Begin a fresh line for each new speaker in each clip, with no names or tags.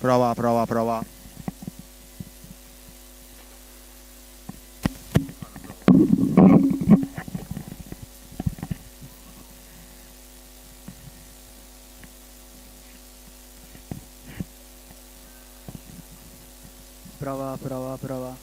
Prova, prova, prova.
Prova, prova, prova.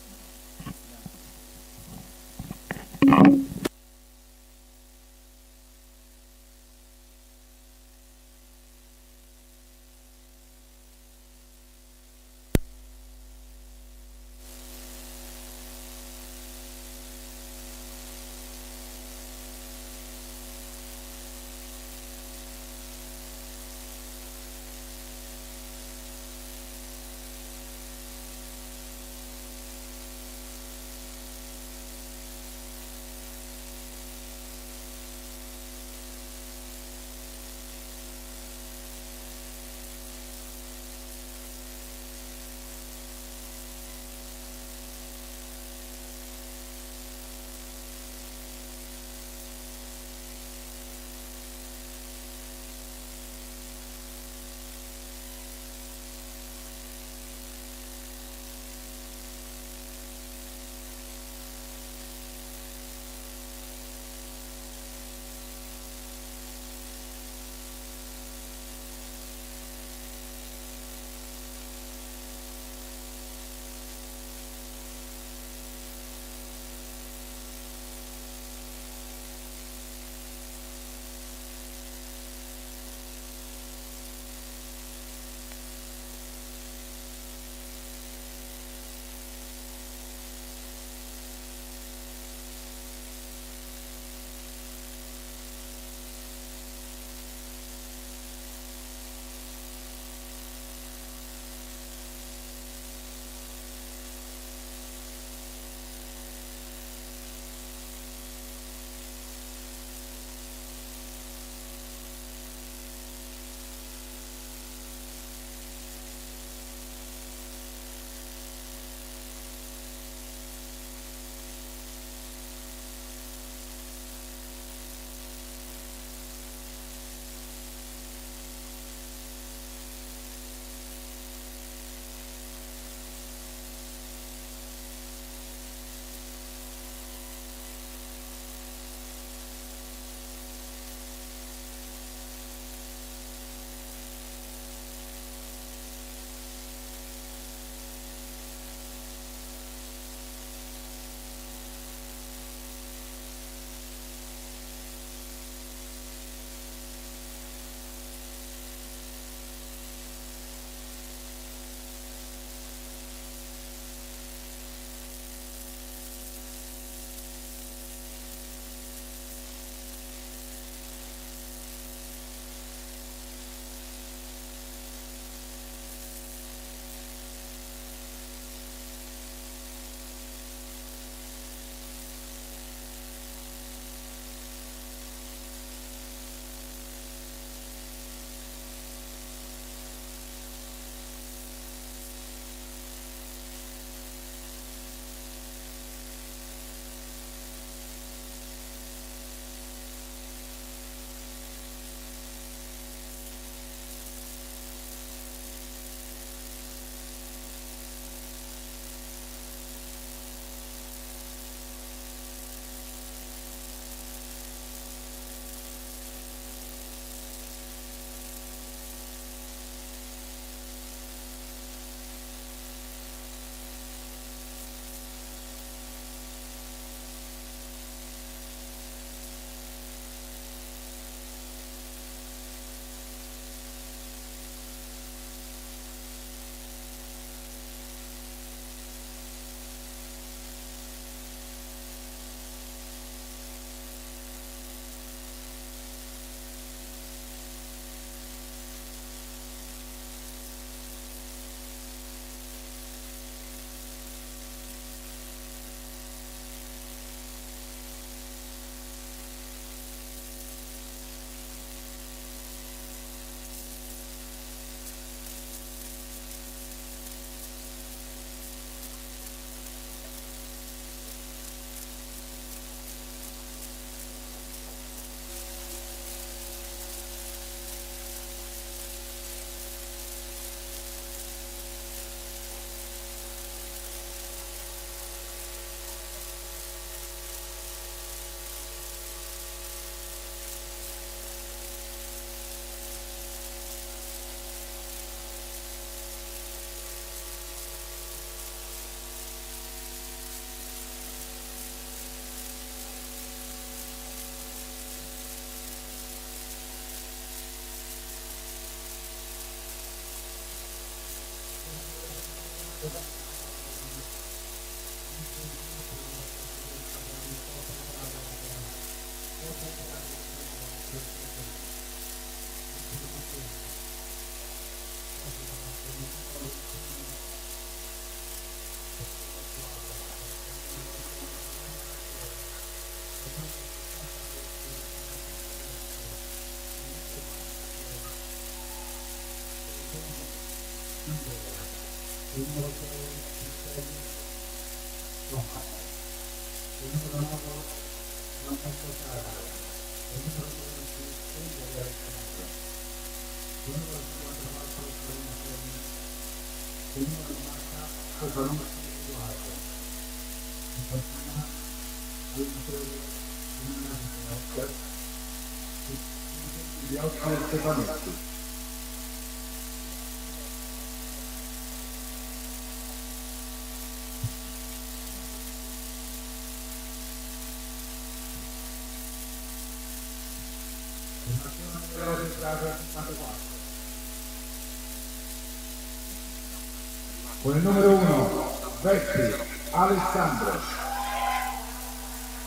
Con il numero 1 Vecchi Alessandro.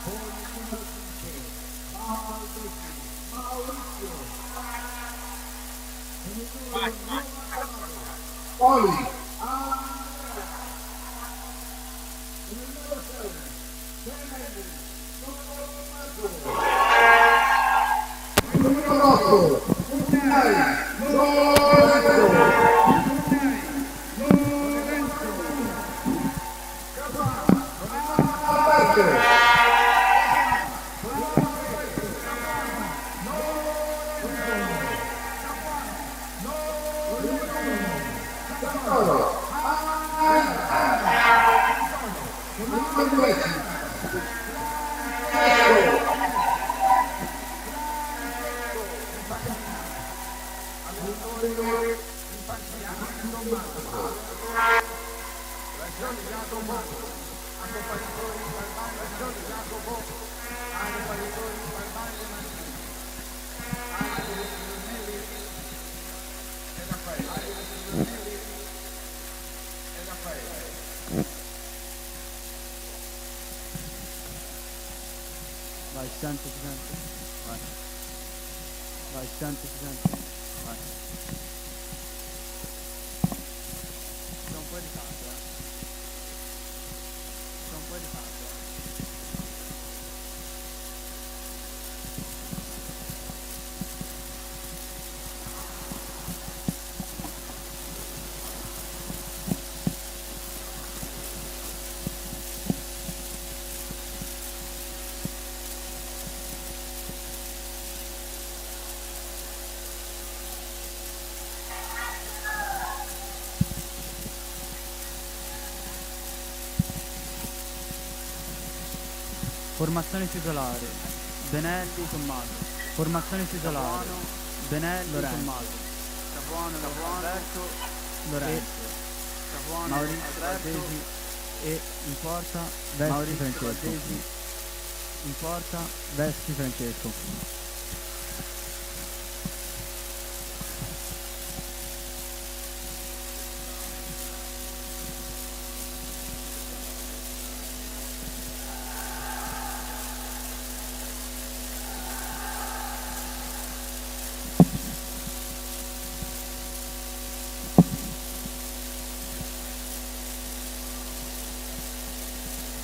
Con il numero 5 Maurizio. Con il numero 9 Poli Andrea. Con il numero 6 Benelli Tommaso. Con il numero 8 Unai Lorenzo.
Vai, si sente. Vai. Vai, si sente. Vai. C'è un po' di ritardo, C'è un po' di ritardo, Formazione titolare Benelli Tommaso. Formazione titolare Benelli Tommaso. Capuano Alberto Lorenzo. Maurizio Valdesi e in porta Vesti Francesco. In porta Vesti Francesco.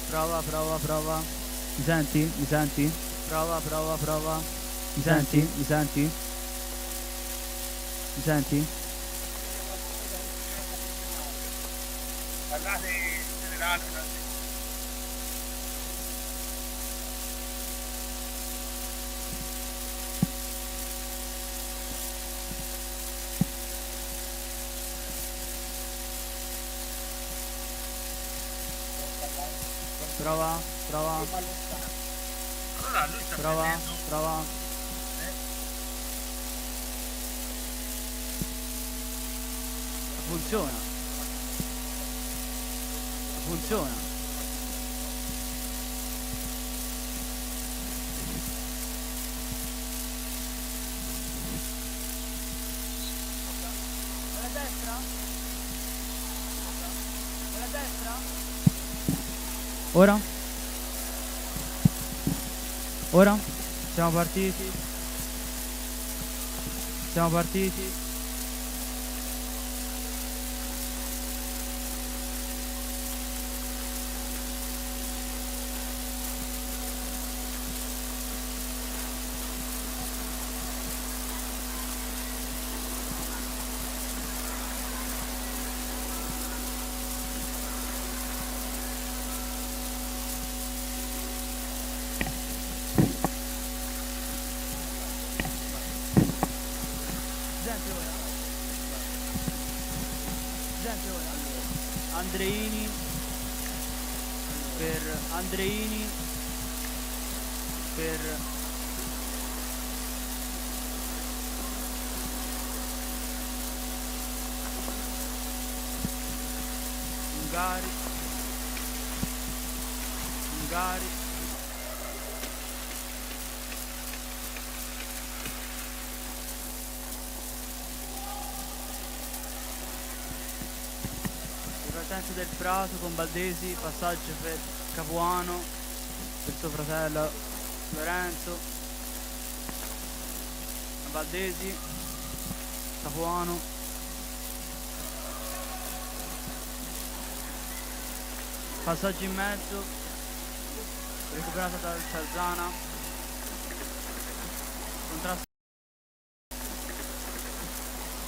Prova. Mi senti? Prova. Mi senti?
Guardate in generale.
Prova.
Allora lui sta
Prova. Funziona. Alla destra? Ora? Ora? Siamo partiti. Siamo partiti. Gente ora. Andreini per Andreini per Ungari Ripartenza del Prato con Baldesi, passaggio per Capuano, per suo fratello Lorenzo, Baldesi, Capuano, passaggio in mezzo, recuperata dal Sarzana,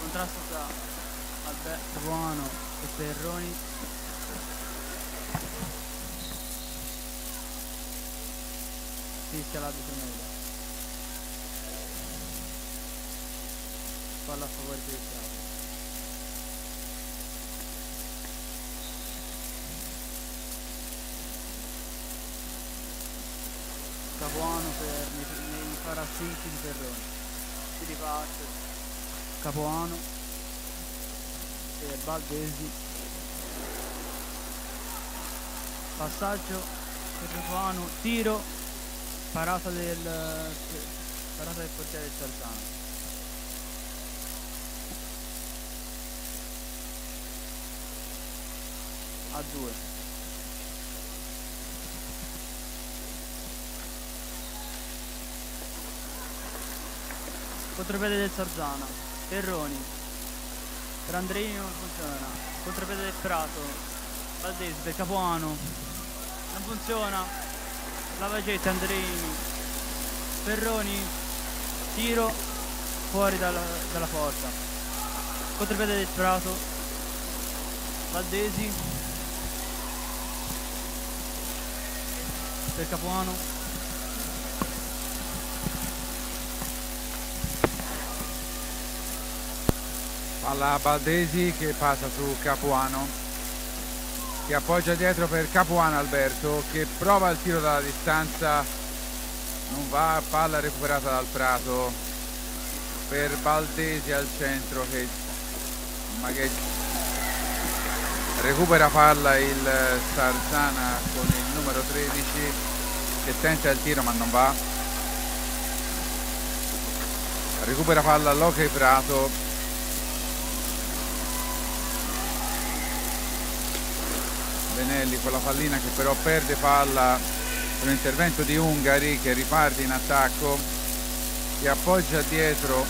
contrasto tra Capuano e Perroni. Fischia l'arbitro meglio. Palla a favore per il Prato. Capuano nei parasinti di Perroni. Si riparte Capuano per Baldesi, passaggio per Capuano, tiro, parata del portiere del Sarzano. A 2. Contropiede del Sarzana, Perroni, per Andreini non funziona, contropiede del Prato, Baldesi per Capuano, non funziona, Lavagetti, Andreini, Perroni, tiro, fuori dalla porta, contropiede del Prato, Baldesi per Capuano,
palla Baldesi che passa su Capuano, che appoggia dietro per Capuano Alberto, che prova il tiro dalla distanza, non va, palla recuperata dal Prato per Baldesi al centro che recupera palla il Sarzana con il numero 13 che tenta il tiro ma non va, recupera palla l'Hockey Prato, Benelli con la pallina che però perde palla per un intervento di Ungari che riparte in attacco, che appoggia dietro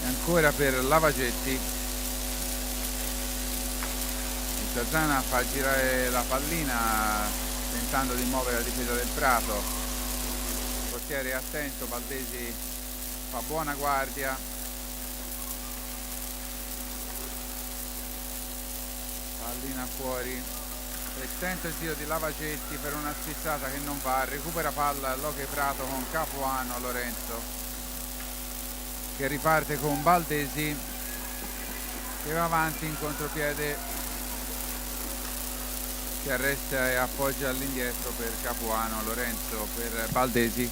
e ancora per Lavagetti. Il Sarzana fa girare la pallina tentando di muovere la difesa del Prato, il portiere è attento, Baldesi fa buona guardia, pallina fuori e tenta il tiro di Lavagetti per una spizzata che non va, recupera palla l'Hockey Prato con Capuano Lorenzo che riparte con Baldesi che va avanti in contropiede, che arresta e appoggia all'indietro per Capuano Lorenzo, per Baldesi,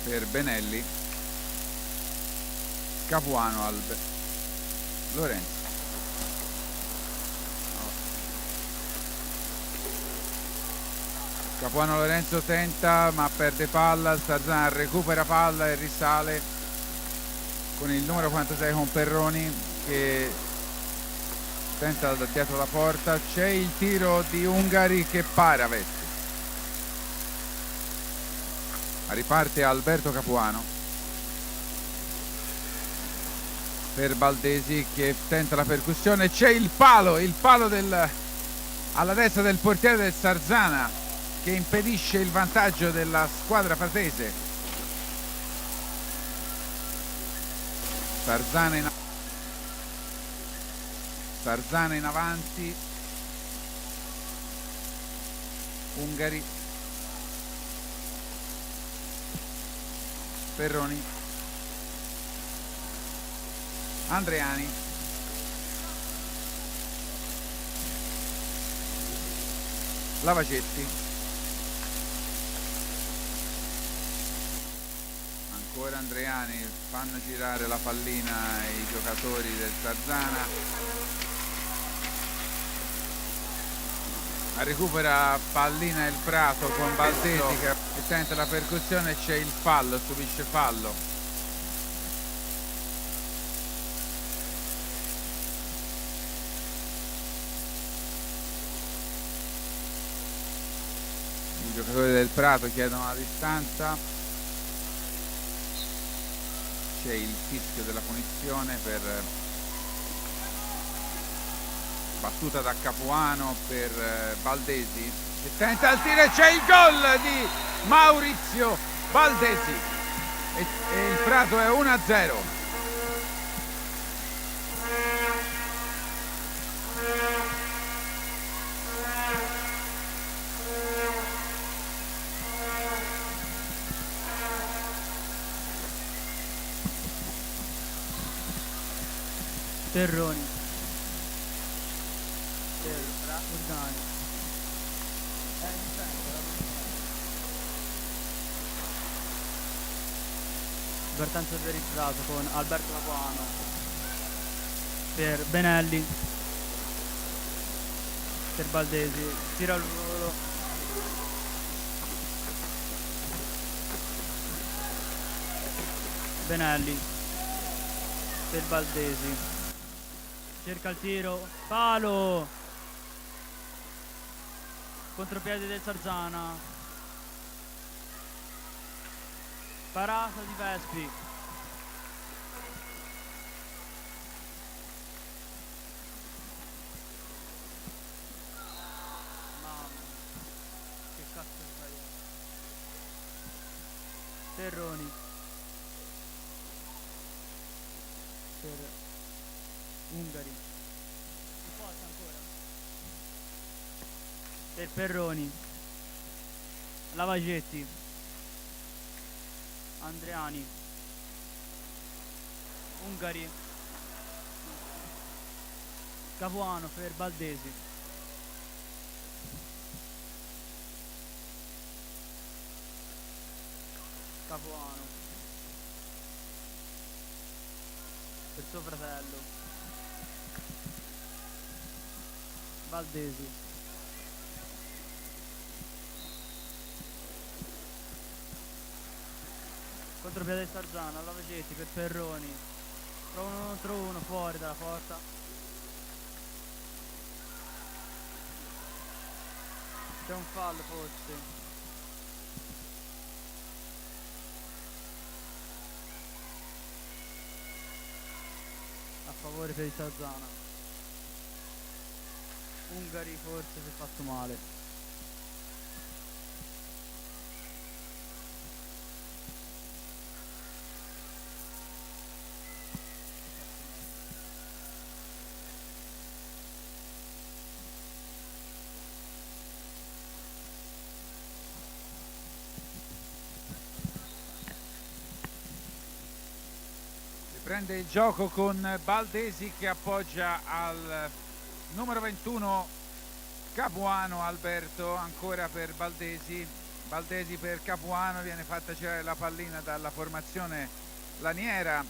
per Benelli, Capuano Lorenzo. Capuano Lorenzo tenta ma perde palla, il Sarzana recupera palla e risale con il numero 46 con Perroni che tenta da dietro la porta. C'è il tiro di Ungari che para Vespi. Riparte Alberto Capuano per Baldesi che tenta la percussione. C'è il palo alla destra del portiere del Sarzana che impedisce il vantaggio della squadra pratese. Sarzana in avanti, Ungari, Perroni, Andreani, Lavacetti, ancora Andreani, fanno girare la pallina i giocatori del Sarzana. Recupera pallina il Prato con Baldesi che tenta la percussione. C'è il fallo, subisce fallo. I giocatori del Prato chiedono la distanza. C'è il fischio della punizione per battuta da Capuano per Baldesi che tenta il tiro e c'è il gol di Maurizio Baldesi e il Prato è 1-0.
Perroni, Urdani, Bertanza per il Prato con Alberto Capuano per Benelli, per Baldesi, tira al volo, Benelli per Baldesi, cerca il tiro, palo, contropiede del Sarzana, parata di Vespi, mamma che cazzo è sbagliato. Perroni per Ungari, forza ancora per Perroni, Lavagetti, Andreani, Ungari, Capuano per Baldesi, Capuano per suo fratello, Baldesi, contropiede Sarzana, Lavagetti per Perroni, trovano uno contro uno fuori dalla porta, c'è un fallo forse, a favore per il Sarzana. Ungari forse si è fatto male.
Prende il gioco con Baldesi che appoggia al numero 21 Capuano Alberto, ancora per Baldesi, Baldesi per Capuano, viene fatta girare la pallina dalla formazione laniera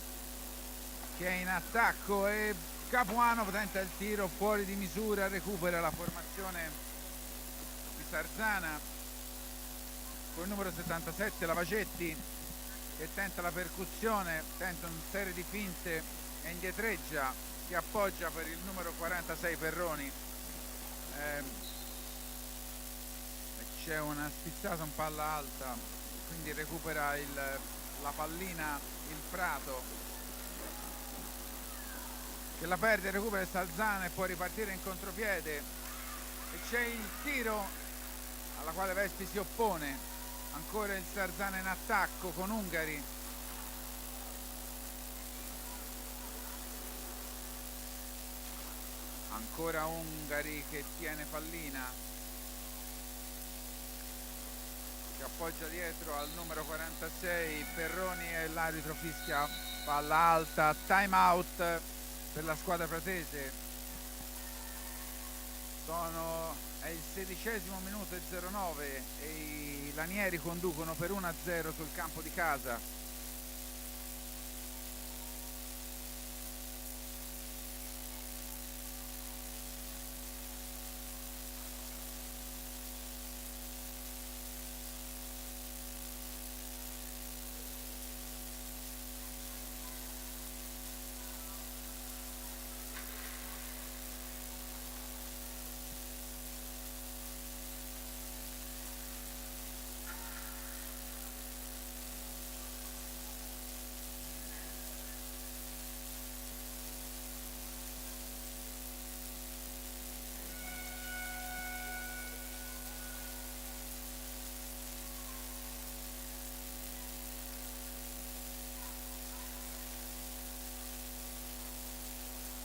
che è in attacco e Capuano tenta il tiro fuori di misura, recupera la formazione di Sarzana con il numero 77 Lavacetti, che tenta la percussione, tenta una serie di finte e indietreggia, che appoggia per il numero 46 Perroni. C'è una spizzata in palla alta, quindi recupera la pallina il Prato, che la perde, recupera il Sarzana e può ripartire in contropiede, e c'è il tiro alla quale Vespi si oppone. Ancora il Sarzana in attacco con Ungari. Ancora Ungari che tiene pallina, che appoggia dietro al numero 46 Perroni, e l'arbitro fischia palla alta, time out per la squadra pratese. È il 16° minuto e 09 e i lanieri conducono per 1-0 sul campo di casa.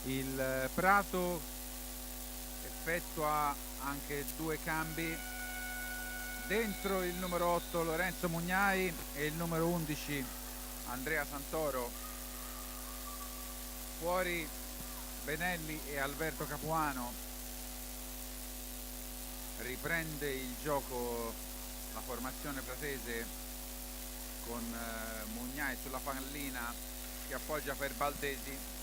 Il Prato effettua anche 2 cambi, dentro il numero 8 Lorenzo Mugnai e il numero 11 Andrea Santoro, fuori Benelli e Alberto Capuano. Riprende il gioco la formazione pratese con Mugnai sulla pallina, che appoggia per Baldesi.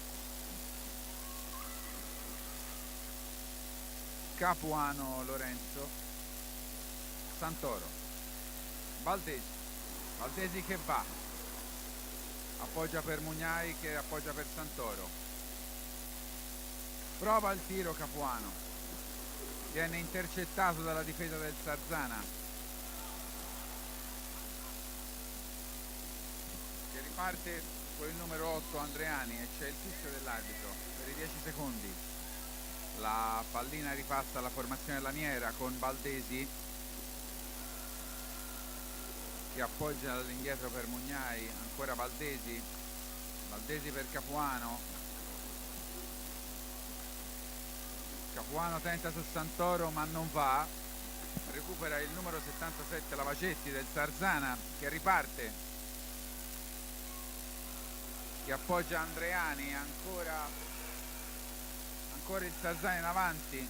Capuano Lorenzo, Santoro, Baldesi che va, appoggia per Mugnai che appoggia per Santoro, prova il tiro Capuano, viene intercettato dalla difesa del Sarzana, che riparte con il numero 8 Andreani, e c'è il fischio dell'arbitro per i 10 secondi. La pallina ripassa alla formazione laniera con Baldesi, che appoggia all'indietro per Mugnai. Ancora Baldesi per Capuano. Capuano tenta su Santoro ma non va, recupera il numero 77 Lavacetti del Sarzana, che riparte, che appoggia Andreani. Ancora il Sarzana in avanti,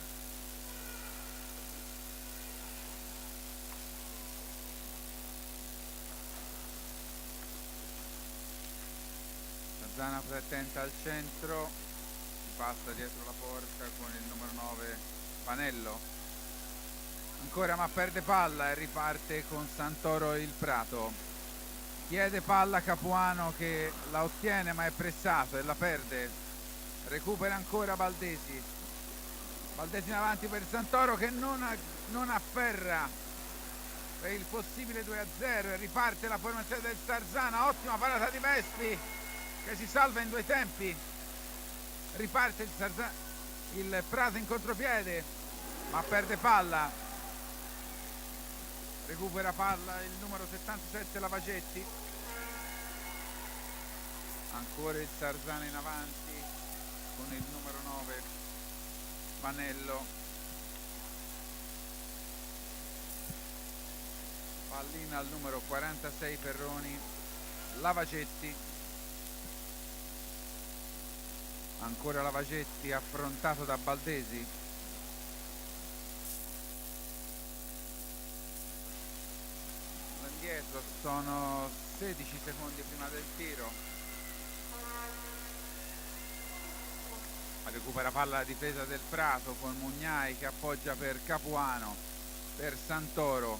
Sarzana tenta al centro, si passa dietro la porta con il numero 9 Panello, ancora ma perde palla e riparte con Santoro il Prato. Chiede palla Capuano, che la ottiene ma è pressato e la perde. Recupera ancora Baldesi in avanti per Santoro, che non afferra per il possibile 2-0, e riparte la formazione del Sarzana. Ottima parata di Vespi, che si salva in 2 tempi. Riparte il Prato in contropiede ma perde palla. Recupera palla il numero 77 Lavacetti. Ancora il Sarzana in avanti con il numero 9 Panello. Pallina al numero 46 Perroni, Lavacetti. Ancora Lavacetti affrontato da Baldesi. Indietro, sono 16 secondi prima del tiro. Recupera palla la difesa del Prato con Mugnai, che appoggia per Capuano, per Santoro.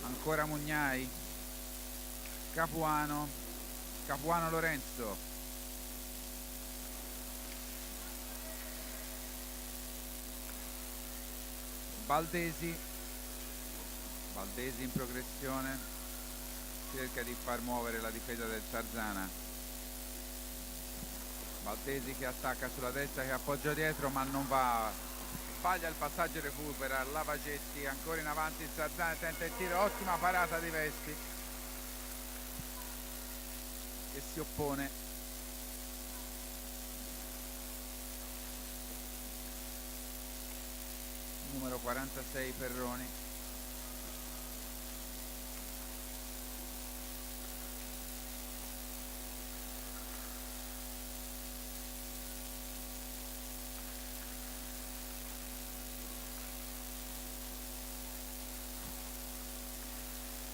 Ancora Mugnai, Capuano Lorenzo, Baldesi in progressione, cerca di far muovere la difesa del Sarzana. Baldesi che attacca sulla destra, che appoggia dietro ma non va, sbaglia il passaggio e recupera. Lavagetti ancora in avanti, il Sarzana tenta il tiro, ottima parata di Vesti che si oppone. Numero 46 Perroni.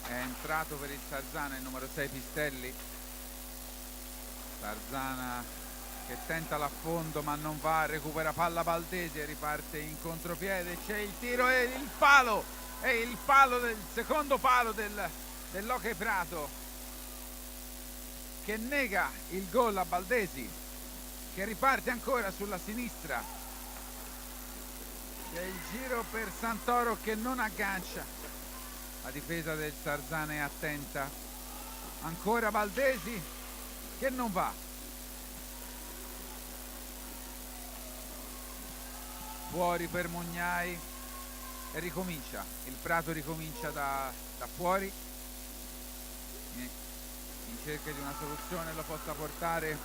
È entrato per il Sarzana il numero 6 Pistelli. Sarzana che tenta l'affondo ma non va, recupera palla Baldesi e riparte in contropiede. C'è il tiro e il palo, del secondo palo dell'Hockey Prato che nega il gol a Baldesi, che riparte ancora sulla sinistra. C'è il giro per Santoro che non aggancia. La difesa del Sarzana è attenta. Ancora Baldesi che non va. Fuori per Mugnai e ricomincia. Il Prato ricomincia da fuori in cerca di una soluzione lo possa portare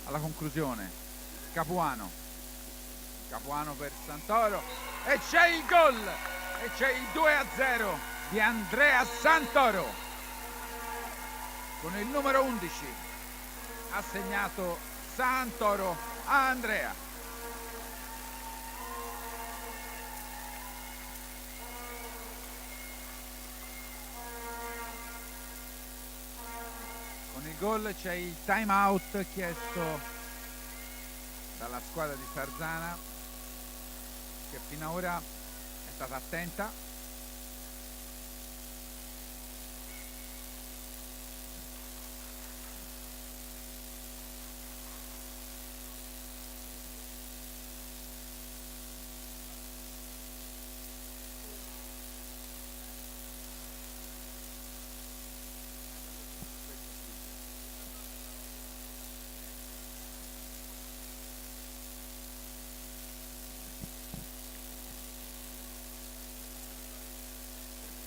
alla conclusione. Capuano per Santoro e c'è il gol e c'è il 2-0 di Andrea Santoro. Con il numero 11 ha segnato Santoro a Andrea. Con il gol c'è il time out chiesto dalla squadra di Sarzana, che fino ad ora è stata attenta.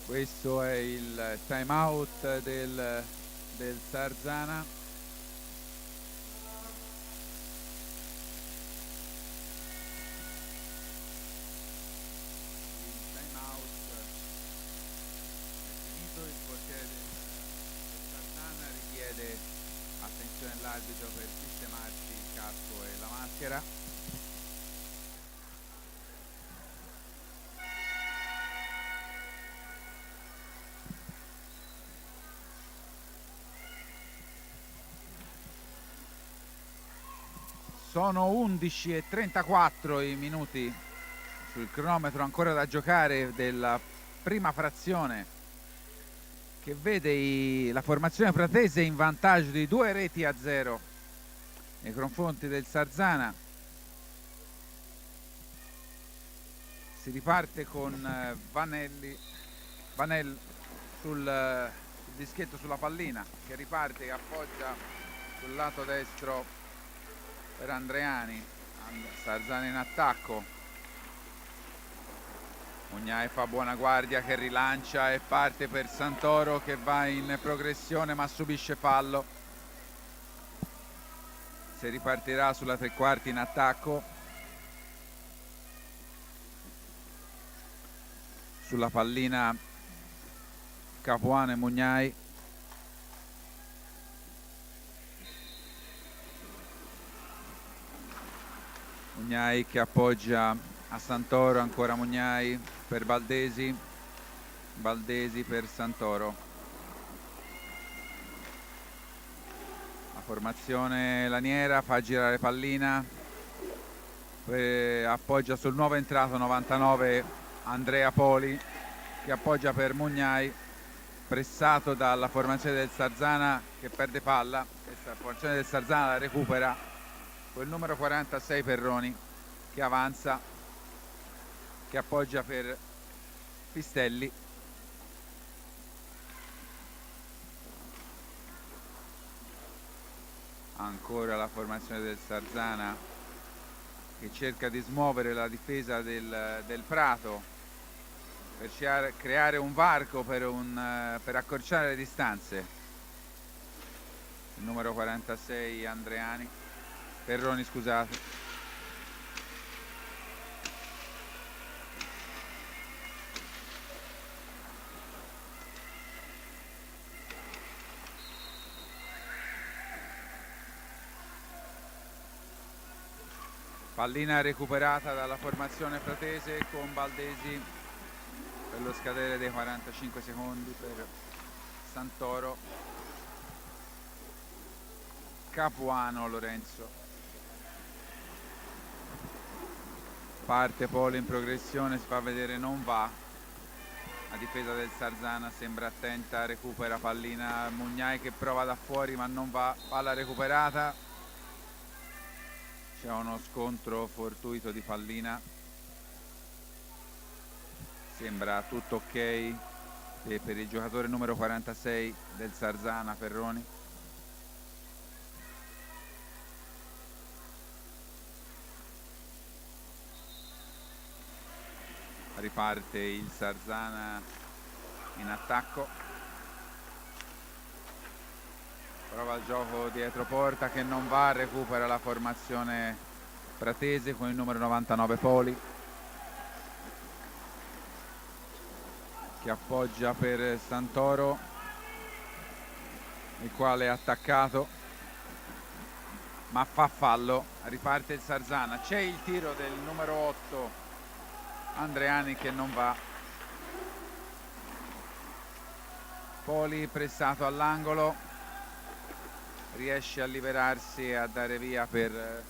Questo è il time out del Sarzana. Il time out è finito, il portiere del Sarzana richiede attenzione all'arbitro per sistemarsi il casco e la maschera. Sono 11:34 i minuti sul cronometro ancora da giocare della prima frazione, che vede la formazione pratese in vantaggio di 2-0 nei confronti del Sarzana. Si riparte con Vanel sul dischetto sulla pallina, che riparte, che appoggia sul lato destro per Andreani. Sarzana in attacco. Mugnai fa buona guardia, che rilancia e parte per Santoro, che va in progressione ma subisce fallo. Si ripartirà sulla tre quarti in attacco. Sulla pallina Capuano e Mugnai. Mugnai che appoggia a Santoro, ancora Mugnai per Baldesi per Santoro. La formazione laniera fa girare pallina, appoggia sul nuovo entrato 99 Andrea Poli, che appoggia per Mugnai. pressato dalla formazione del Sarzana che perde palla. Questa formazione del Sarzana la recupera con il numero 46 Perroni che avanza, che appoggia per Pistelli. Ancora la formazione del Sarzana che cerca di smuovere la difesa del Prato per creare un varco per accorciare le distanze. Il numero 46 Andreani, Perroni, scusate. Pallina recuperata dalla formazione pratese con Baldesi per lo scadere dei 45 secondi per Santoro. Capuano Lorenzo. Parte Poli in progressione, si fa vedere, non va. La difesa del Sarzana sembra attenta, recupera pallina Mugnai che prova da fuori ma non va. Palla recuperata. C'è uno scontro fortuito di pallina. Sembra tutto ok per il giocatore numero 46 del Sarzana, Perroni. Riparte il Sarzana in attacco. Prova il gioco dietro porta che non va, recupera la formazione pratese con il numero 99 Poli che appoggia per Santoro, il quale è attaccato ma fa fallo. Riparte il Sarzana, c'è il tiro del numero 8 Andreani che non va. Poli pressato all'angolo, riesce a liberarsi e a dare via per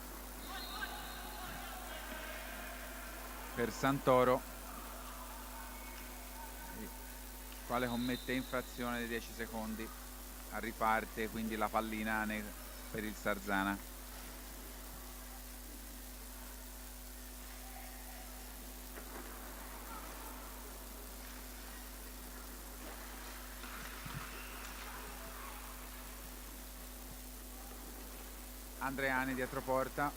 Santoro, il quale commette infrazione di 10 secondi. Riparte quindi la pallina per il Sarzana. Andreani dietro porta,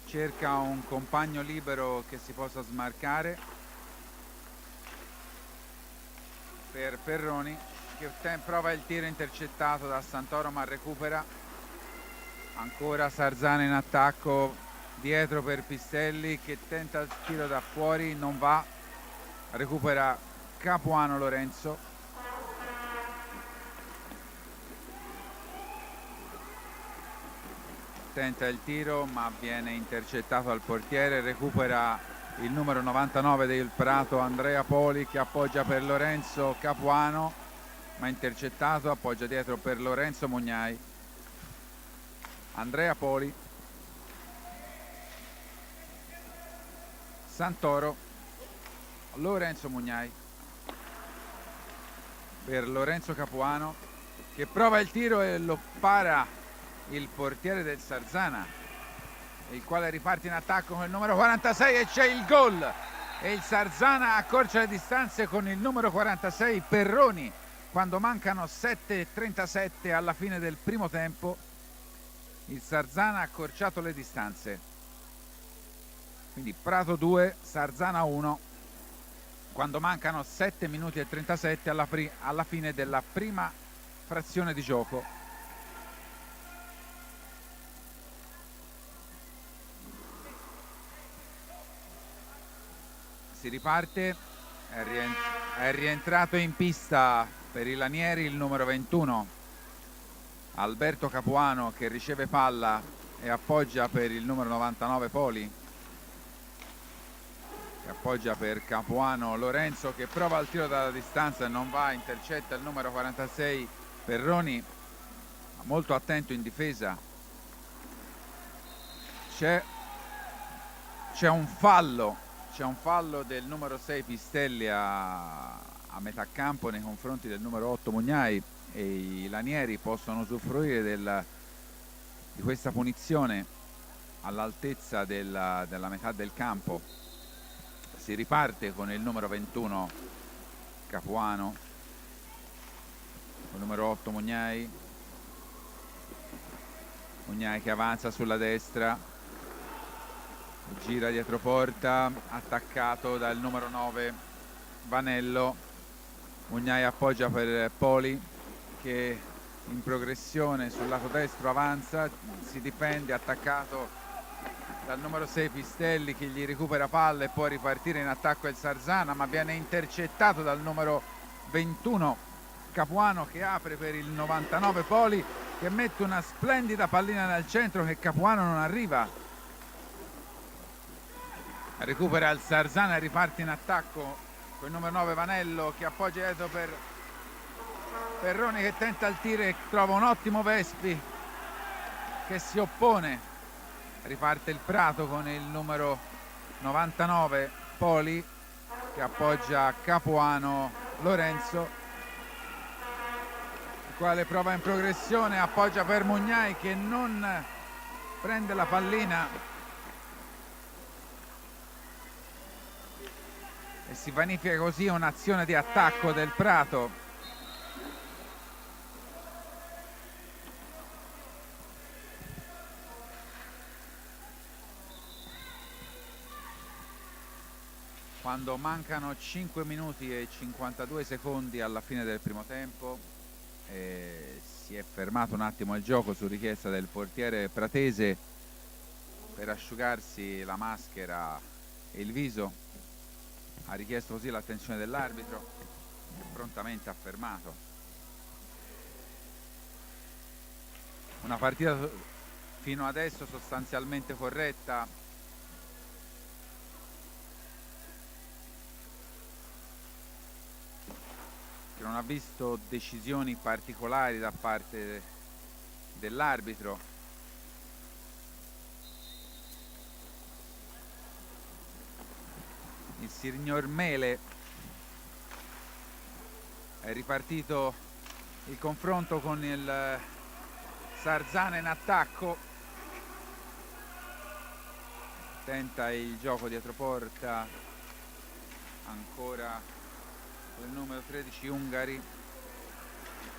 cerca un compagno libero che si possa smarcare per Perroni che prova il tiro intercettato da Santoro ma recupera. Ancora Sarzana in attacco dietro per Pistelli che tenta il tiro da fuori, non va. Recupera Capuano Lorenzo. Tenta il tiro ma viene intercettato al portiere. Recupera il numero 99 del Prato Andrea Poli che appoggia per Lorenzo Capuano ma intercettato. Appoggia dietro per Lorenzo Mugnai. Andrea Poli, Santoro, Lorenzo Mugnai per Lorenzo Capuano che prova il tiro e lo para il portiere del Sarzana, il quale riparte in attacco con il numero 46 e c'è il gol e il Sarzana accorcia le distanze con il numero 46 Perroni quando mancano 7:37 alla fine del primo tempo. Il Sarzana ha accorciato le distanze, quindi Prato 2 Sarzana 1 quando mancano 7 minuti e 37 alla fine della prima frazione di gioco. Si riparte, è rientrato in pista per i Lanieri il numero 21 Alberto Capuano che riceve palla e appoggia per il numero 99 Poli, che appoggia per Capuano Lorenzo che prova il tiro dalla distanza e non va, intercetta il numero 46 Perroni, molto attento in difesa. C'è un fallo del numero 6 Pistelli a a metà campo nei confronti del numero 8 Mugnai, e i lanieri possono usufruire di questa punizione all'altezza della metà del campo. Si riparte con il numero 21 Capuano, il numero 8 Mugnai che avanza sulla destra, gira dietro porta, attaccato dal numero 9 Vanello. Mugnai appoggia per Poli, che in progressione sul lato destro avanza, si difende attaccato dal numero 6 Pistelli, che gli recupera palla e può ripartire in attacco il Sarzana, ma viene intercettato dal numero 21 Capuano, che apre per il 99 Poli, che mette una splendida pallina nel centro che Capuano non arriva. Recupera il Sarzana e riparte in attacco con il numero 9 Vanello, che appoggia dietro per Perroni, che tenta il tiro e trova un ottimo Vespi che si oppone. Riparte il Prato con il numero 99 Poli, che appoggia Capuano Lorenzo, il quale prova in progressione, appoggia per Mugnai, che non prende la pallina e si vanifica così un'azione di attacco del Prato. Quando mancano 5 minuti e 52 secondi alla fine del primo tempo, si è fermato un attimo il gioco su richiesta del portiere pratese per asciugarsi la maschera e il viso. Ha richiesto così l'attenzione dell'arbitro, prontamente ha fermato. Una partita fino adesso sostanzialmente corretta, che non ha visto decisioni particolari da parte dell'arbitro. Il signor Mele è ripartito il confronto con il Sarzana in attacco, tenta il gioco dietro porta ancora il numero 13 Ungari,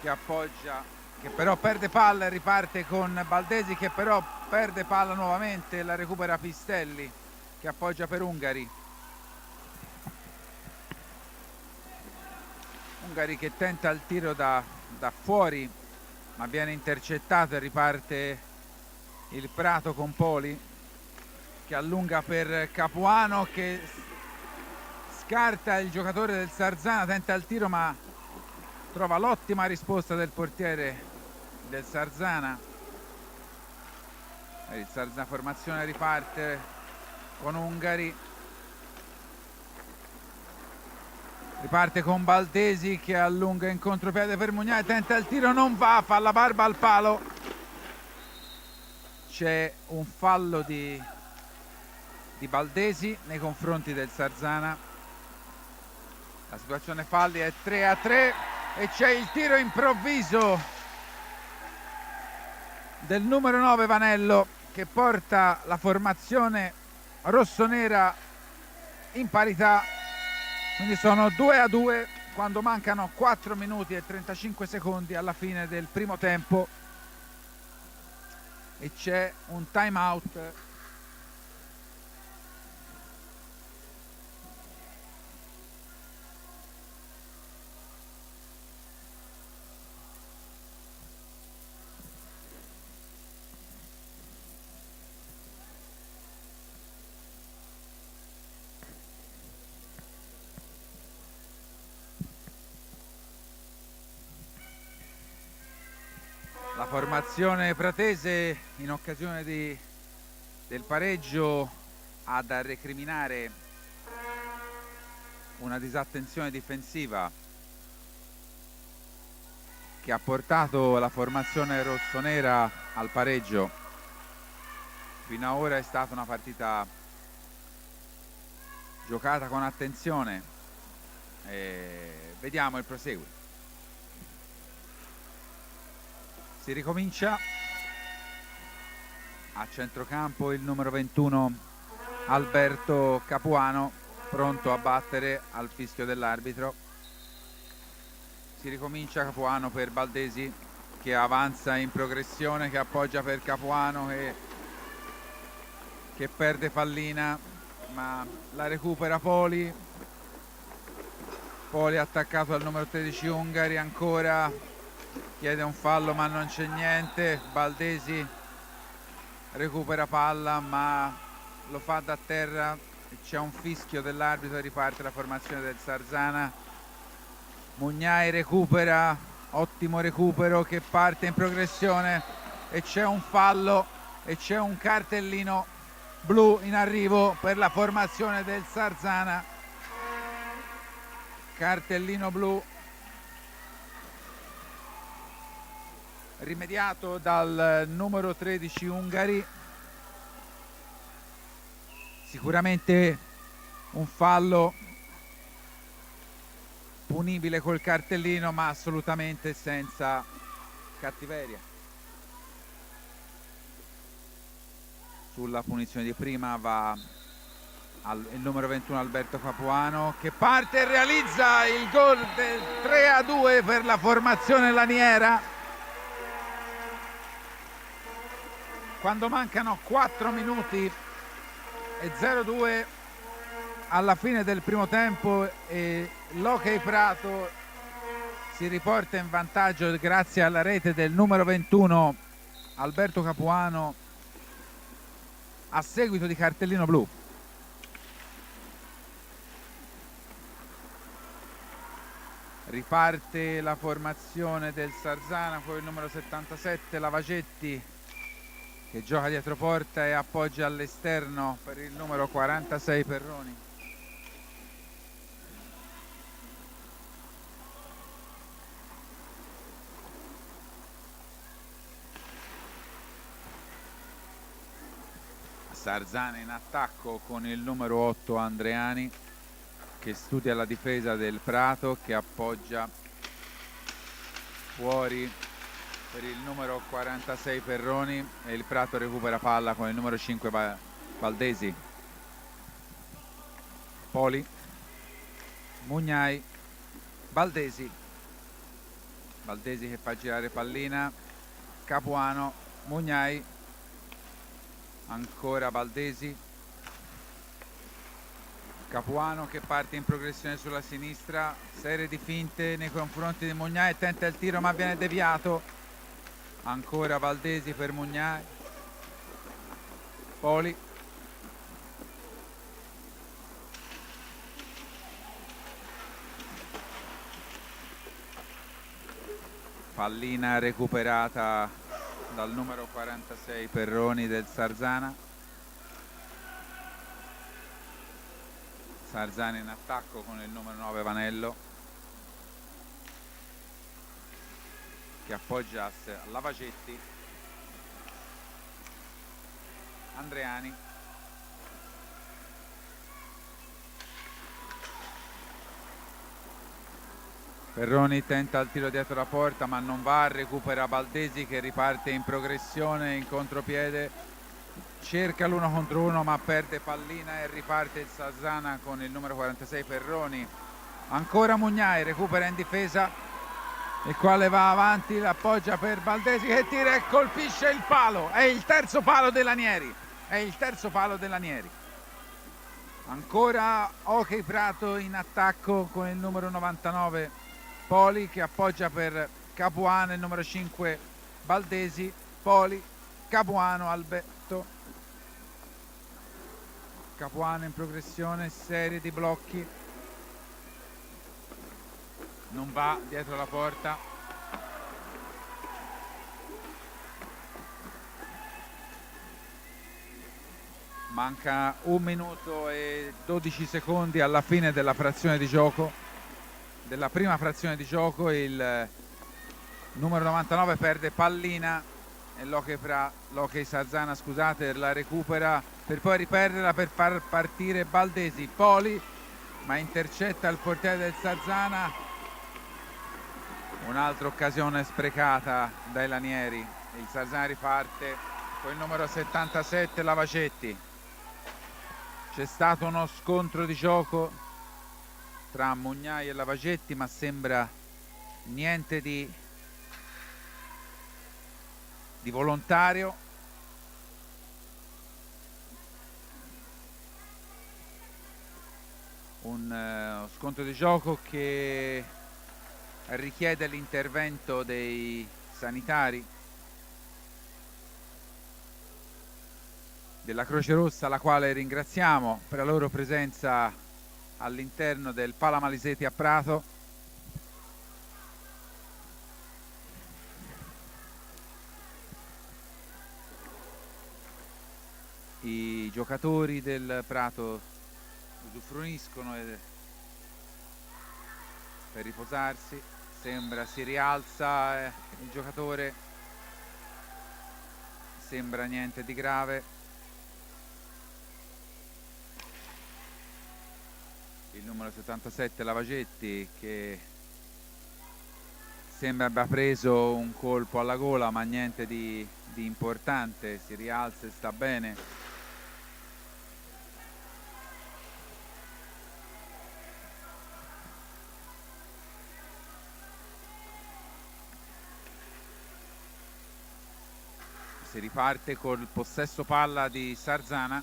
che appoggia, che però perde palla, e riparte con Baldesi, che però perde palla nuovamente, la recupera Pistelli, che appoggia per Ungari. Ungari che tenta il tiro da fuori, ma viene intercettato, e riparte il Prato con Poli, che allunga per Capuano, che scarta il giocatore del Sarzana, tenta il tiro ma trova l'ottima risposta del portiere del Sarzana. Il Sarzana formazione riparte con Ungari, riparte con Baldesi, che allunga in contropiede per Mugnai, tenta il tiro, non va, fa la barba al palo. C'è un fallo di Baldesi nei confronti del Sarzana. La situazione falli è 3-3 e c'è il tiro improvviso del numero 9 Vanello, che porta la formazione rossonera in parità. Quindi sono 2-2 quando mancano 4 minuti e 35 secondi alla fine del primo tempo e c'è un time out La formazione pratese in occasione del pareggio ha da recriminare una disattenzione difensiva che ha portato la formazione rossonera al pareggio. Fino ad ora è stata una partita giocata con attenzione, Vediamo il proseguo. Si ricomincia. A centrocampo il numero 21 Alberto Capuano, pronto a battere al fischio dell'arbitro. Si ricomincia. Capuano per Baldesi che avanza in progressione, che appoggia per Capuano che perde pallina, ma la recupera Poli. Poli attaccato al numero 13 Ungari, ancora chiede un fallo ma non c'è niente. Baldesi recupera palla ma lo fa da terra, c'è un fischio dell'arbitro e riparte la formazione del Sarzana. Mugnai recupera, ottimo recupero, che parte in progressione e c'è un fallo e c'è un cartellino blu in arrivo per la formazione del Sarzana. Cartellino blu rimediato dal numero 13 Ungari. Sicuramente un fallo punibile col cartellino, ma assolutamente senza cattiveria. Sulla punizione di prima va il numero 21 Alberto Capuano, che parte e realizza il gol del 3-2 per la formazione laniera. Quando mancano 4 minuti e 0-2 alla fine del primo tempo e l'Hockey Prato si riporta in vantaggio grazie alla rete del numero 21 Alberto Capuano a seguito di cartellino blu. Riparte la formazione del Sarzana con il numero 77 Lavagetti, che gioca dietro porta e appoggia all'esterno per il numero 46 Perroni. Sarzana in attacco con il numero 8 Andreani, che studia la difesa del Prato, che appoggia fuori per il numero 46 Perroni e il Prato recupera palla con il numero 5 Baldesi. Poli, Mugnai, Baldesi che fa girare pallina, Capuano, Mugnai, ancora Baldesi, Capuano che parte in progressione sulla sinistra, serie di finte nei confronti di Mugnai, tenta il tiro ma viene deviato. Ancora Baldesi per Mugnai, Poli, pallina recuperata dal numero 46 Perroni del Sarzana. Sarzana in attacco con il numero 9 Vanello, che appoggia a Lavagetti, Andreani, Perroni tenta il tiro dietro la porta ma non va, recupera Baldesi che riparte in progressione in contropiede, cerca l'1 contro 1 ma perde pallina e riparte il Sarzana con il numero 46 Perroni. Ancora Mugnai, recupera in difesa, il quale va avanti, l'appoggia per Baldesi che tira e colpisce il palo. È il terzo palo dell'Anieri. Ancora Hockey Prato in attacco con il numero 99 Poli, che appoggia per Capuano, il numero 5 Baldesi. Poli, Capuano, Alberto Capuano in progressione, serie di blocchi, non va dietro la porta. Manca 1 minuto e 12 secondi alla fine della frazione di gioco, della prima frazione di gioco. Il numero 99 perde pallina e l'Hockey Sarzana, scusate, la recupera per poi riperderla per far partire Baldesi. Poli ma intercetta il portiere del Sarzana Un'altra occasione sprecata dai lanieri. Il Sarzana riparte con il numero 77 Lavacetti. C'è stato uno scontro di gioco tra Mugnai e Lavacetti, ma sembra niente di volontario. Un scontro di gioco che richiede l'intervento dei sanitari della Croce Rossa, la quale ringraziamo per la loro presenza all'interno del Pala Maliseti a Prato. I giocatori del Prato usufruiscono per riposarsi. Sembra si rialza il giocatore, sembra niente di grave. Il numero 77 Lavacetti, che sembra abbia preso un colpo alla gola, ma niente di importante. Si rialza e sta bene. Si riparte col possesso palla di Sarzana.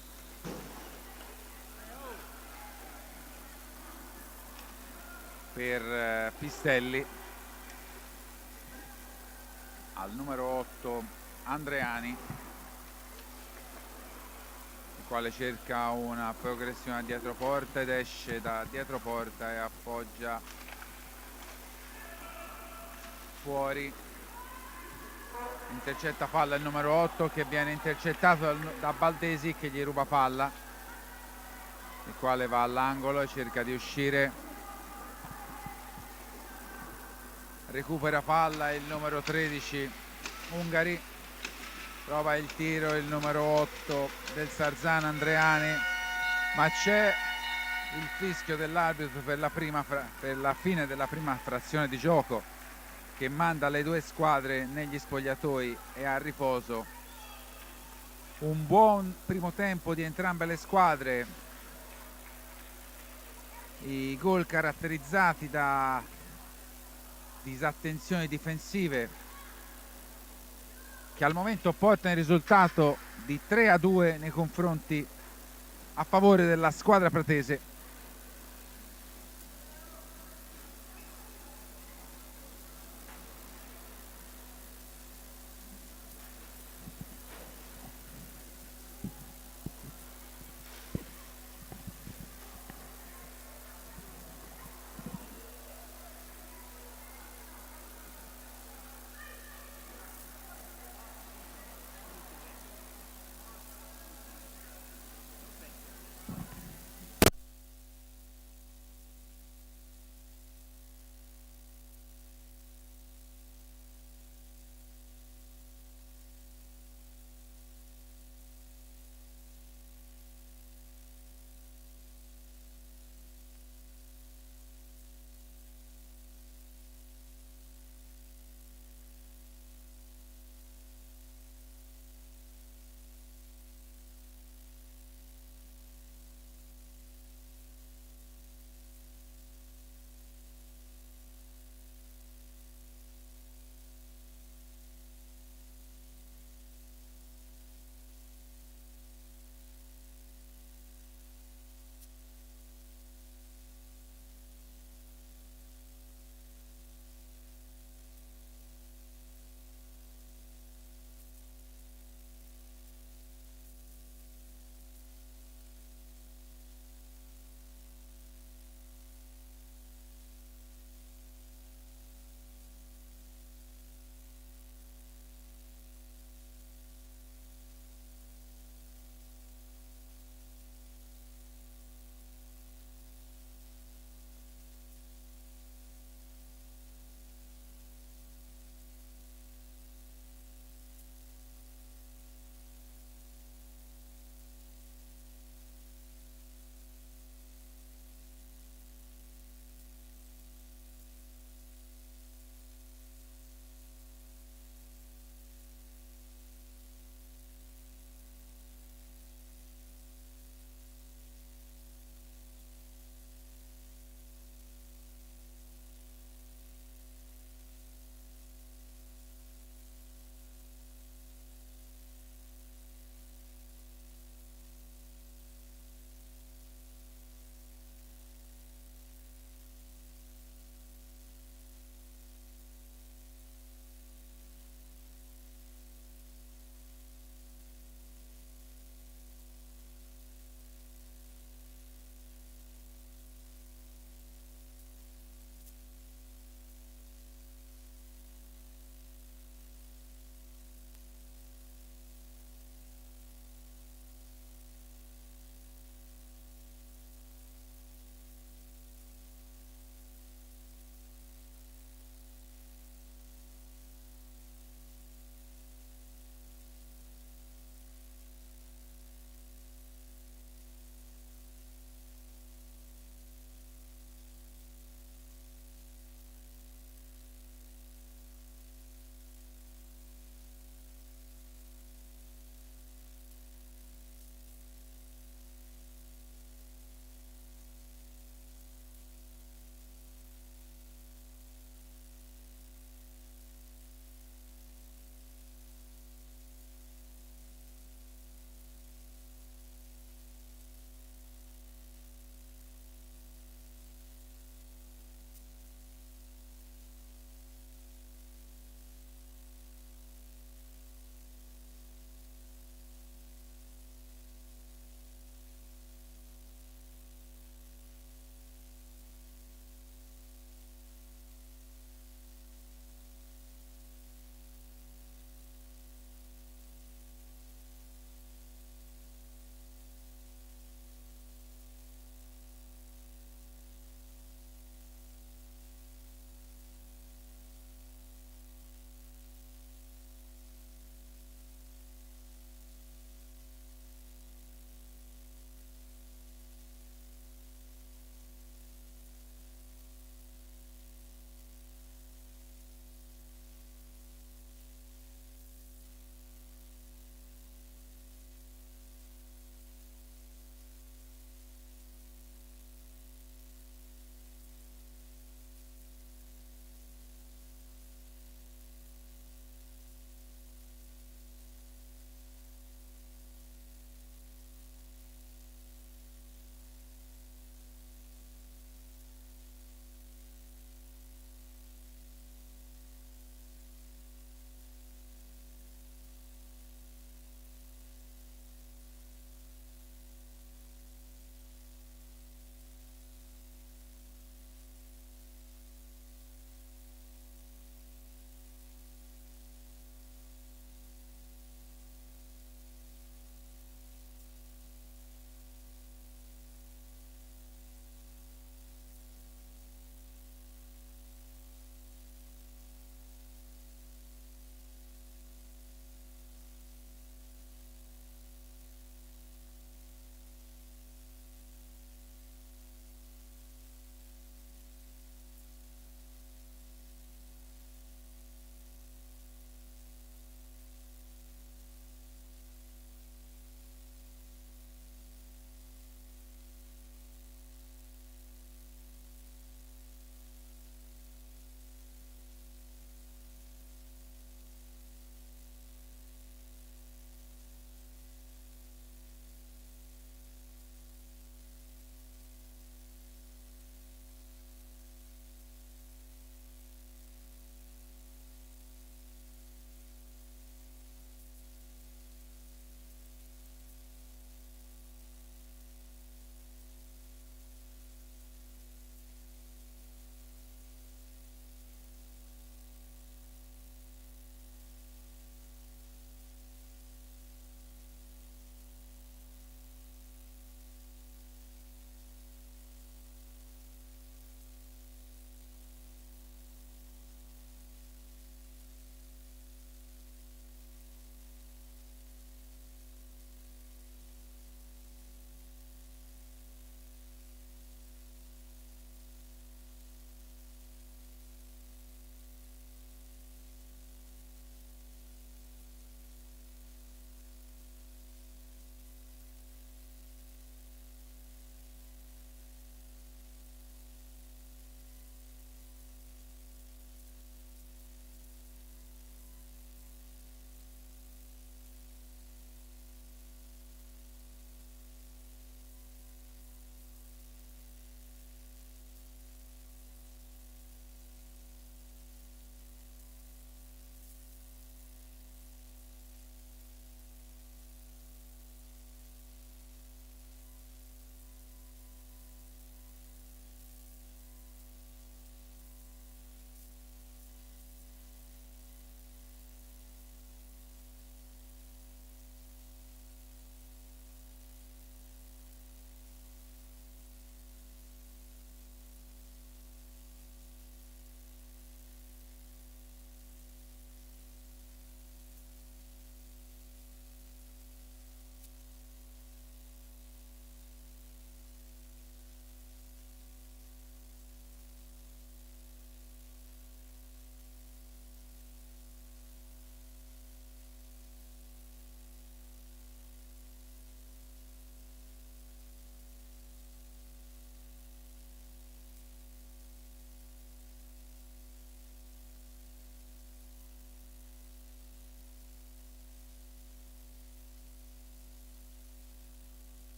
Per Pistelli. Al numero 8 Andreani, il quale cerca una progressione a dietro porta ed esce da dietro porta e appoggia fuori. Intercetta palla il numero 8, che viene intercettato da Baldesi, che gli ruba palla, il quale va all'angolo e cerca di uscire. Recupera palla il numero 13 Ungari, prova il tiro il numero 8 del Sarzana Andreani, ma c'è il fischio dell'arbitro per la fine della prima frazione di gioco, che manda le due squadre negli spogliatoi e a riposo. Un buon primo tempo di entrambe le squadre, i gol caratterizzati da disattenzioni difensive che al momento portano il risultato di 3-2 nei confronti a favore della squadra pratese.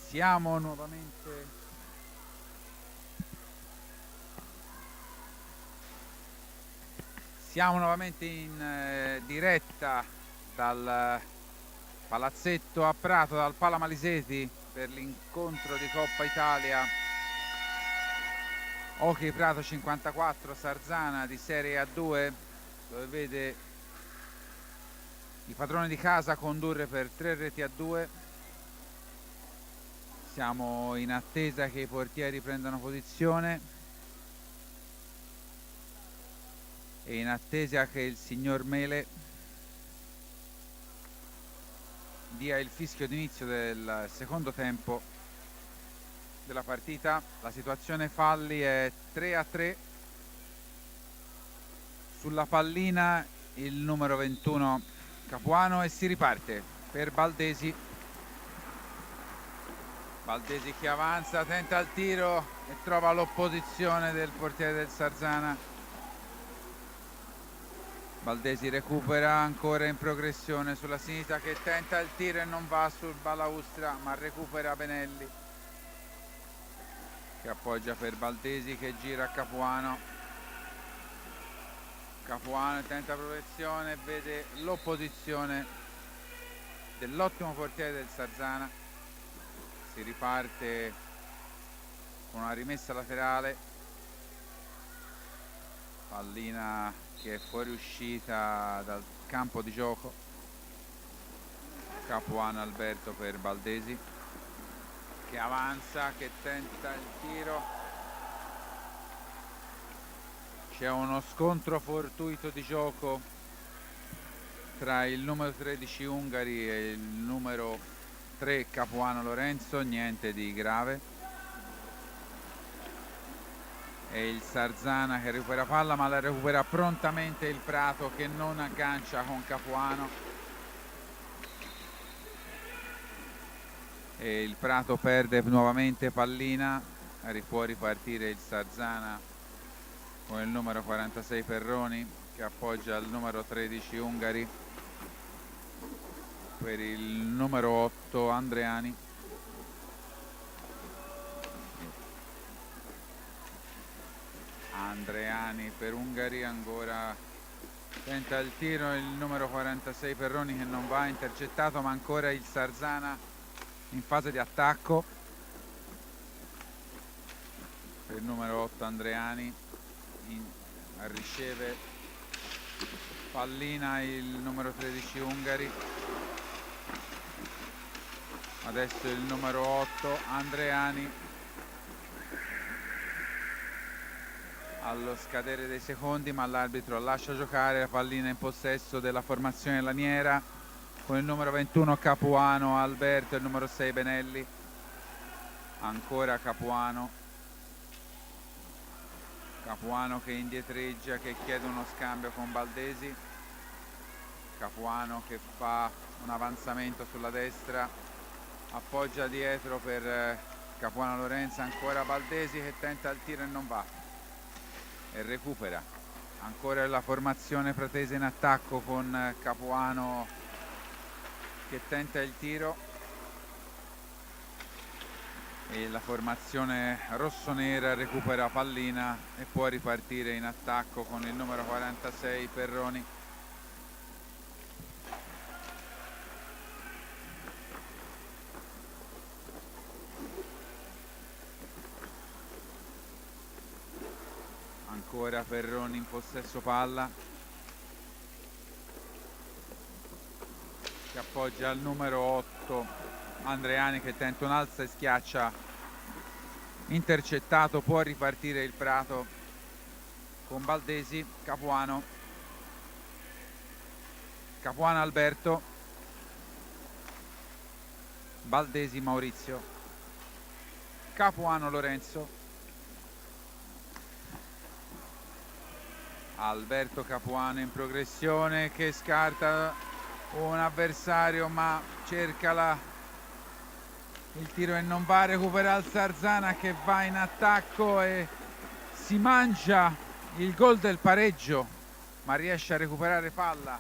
Siamo nuovamente in diretta dal palazzetto a Prato, dal Pala Maliseti, per l'incontro di Coppa Italia Hockey Prato 54 Sarzana di Serie A2, dove vede i padroni di casa condurre per 3-2. Siamo in attesa che i portieri prendano posizione e in attesa che il signor Mele dia il fischio d'inizio del secondo tempo della partita. La situazione falli è 3-3. Sulla pallina il numero 21 Capuano e si riparte per Baldesi. Baldesi che avanza, tenta il tiro e trova l'opposizione del portiere del Sarzana. Baldesi recupera, ancora in progressione sulla sinistra, che tenta il tiro e non va sul balaustra, ma recupera Benelli, che appoggia per Baldesi, che gira a Capuano. Capuano tenta protezione, vede l'opposizione dell'ottimo portiere del Sarzana. Si riparte con una rimessa laterale, pallina che è fuoriuscita dal campo di gioco. Capuano Alberto per Baldesi, che avanza, che tenta il tiro. C'è uno scontro fortuito di gioco tra il numero 13 Ungari e il numero 3 Capuano Lorenzo, niente di grave. E il Sarzana che recupera palla, ma la recupera prontamente il Prato, che non aggancia con Capuano. E il Prato perde nuovamente pallina. Può ripartire il Sarzana con il numero 46 Perroni, che appoggia il numero 13 Ungari per il numero 8 Andreani. Andreani per Ungari, ancora tenta il tiro il numero 46 Perroni, che non va, intercettato, ma ancora il Sarzana in fase di attacco per il numero 8 Andreani. Riceve pallina il numero 13 Ungari. Adesso il numero 8 Andreani, allo scadere dei secondi, ma l'arbitro lascia giocare. La pallina in possesso della formazione laniera con il numero 21 Capuano Alberto e il numero 6 Benelli. Ancora Capuano che indietreggia, che chiede uno scambio con Baldesi. Capuano che fa un avanzamento sulla destra, appoggia dietro per Capuano Lorenzo. Ancora Baldesi che tenta il tiro e non va, e recupera. Ancora la formazione pratese in attacco con Capuano che tenta il tiro, e la formazione rossonera recupera pallina e può ripartire in attacco con il numero 46 Perroni. Ancora Perroni in possesso palla, che appoggia al numero 8 Andreani, che tenta un alza e schiaccia, intercettato. Può ripartire il Prato con Baldesi. Capuano Alberto, Baldesi Maurizio, Capuano Lorenzo, Alberto Capuano in progressione, che scarta un avversario, ma cerca il tiro e non va. Recupera il Sarzana, che va in attacco e si mangia il gol del pareggio, ma riesce a recuperare palla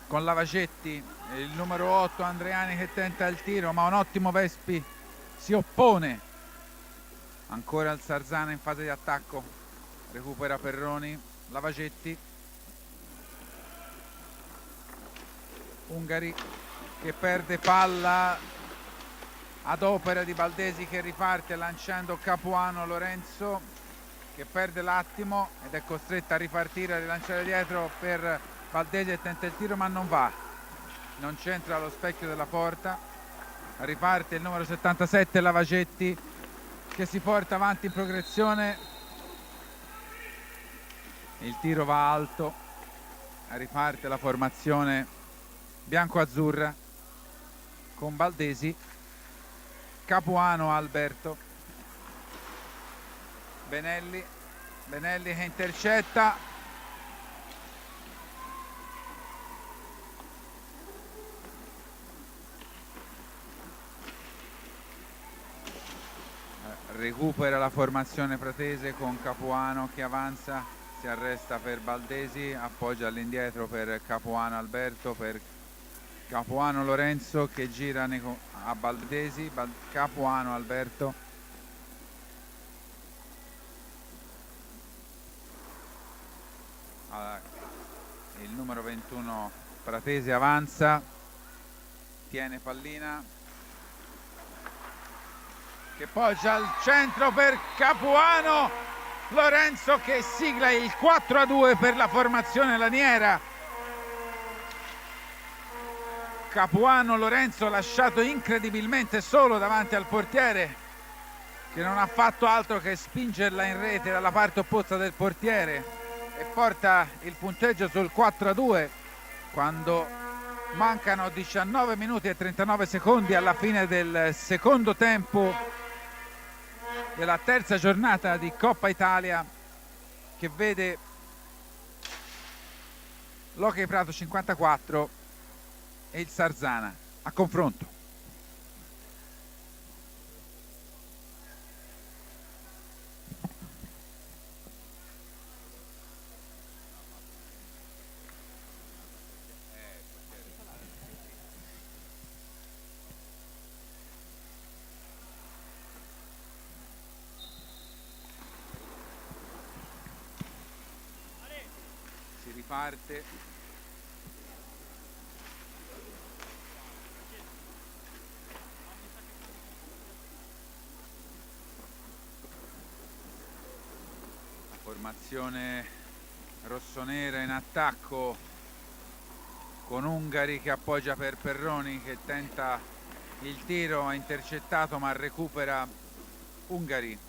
con Lavacetti. Il numero 8 Andreani che tenta il tiro, ma un ottimo Vespi si oppone. Ancora il Sarzana in fase di attacco, recupera Perroni, Lavagetti, Ungari che perde palla ad opera di Baldesi che riparte lanciando Capuano. Lorenzo che perde l'attimo ed è costretto a ripartire, a rilanciare dietro per Baldesi e tenta il tiro ma non va, non c'entra allo specchio della porta. Riparte il numero 77 Lavagetti che si porta avanti in progressione, il tiro va alto, riparte la formazione bianco-azzurra con Baldesi, Capuano, Alberto, Benelli che intercetta, recupera la formazione pratese con Capuano che avanza, si arresta per Baldesi, appoggia all'indietro per Capuano Alberto, per Capuano Lorenzo che gira a Baldesi, Capuano Alberto, il numero 21 Pratese avanza, tiene pallina che poggia al centro per Capuano, Lorenzo che sigla il 4-2 per la formazione laniera. Capuano Lorenzo lasciato incredibilmente solo davanti al portiere che non ha fatto altro che spingerla in rete dalla parte opposta del portiere e porta il punteggio sul 4-2 quando mancano 19 minuti e 39 secondi alla fine del secondo tempo della terza giornata di Coppa Italia, che vede l'Hockey Prato 54 e il Sarzana a confronto. Si riparte. La formazione rossonera in attacco con Ungari che appoggia per Perroni che tenta il tiro, ha intercettato ma recupera Ungari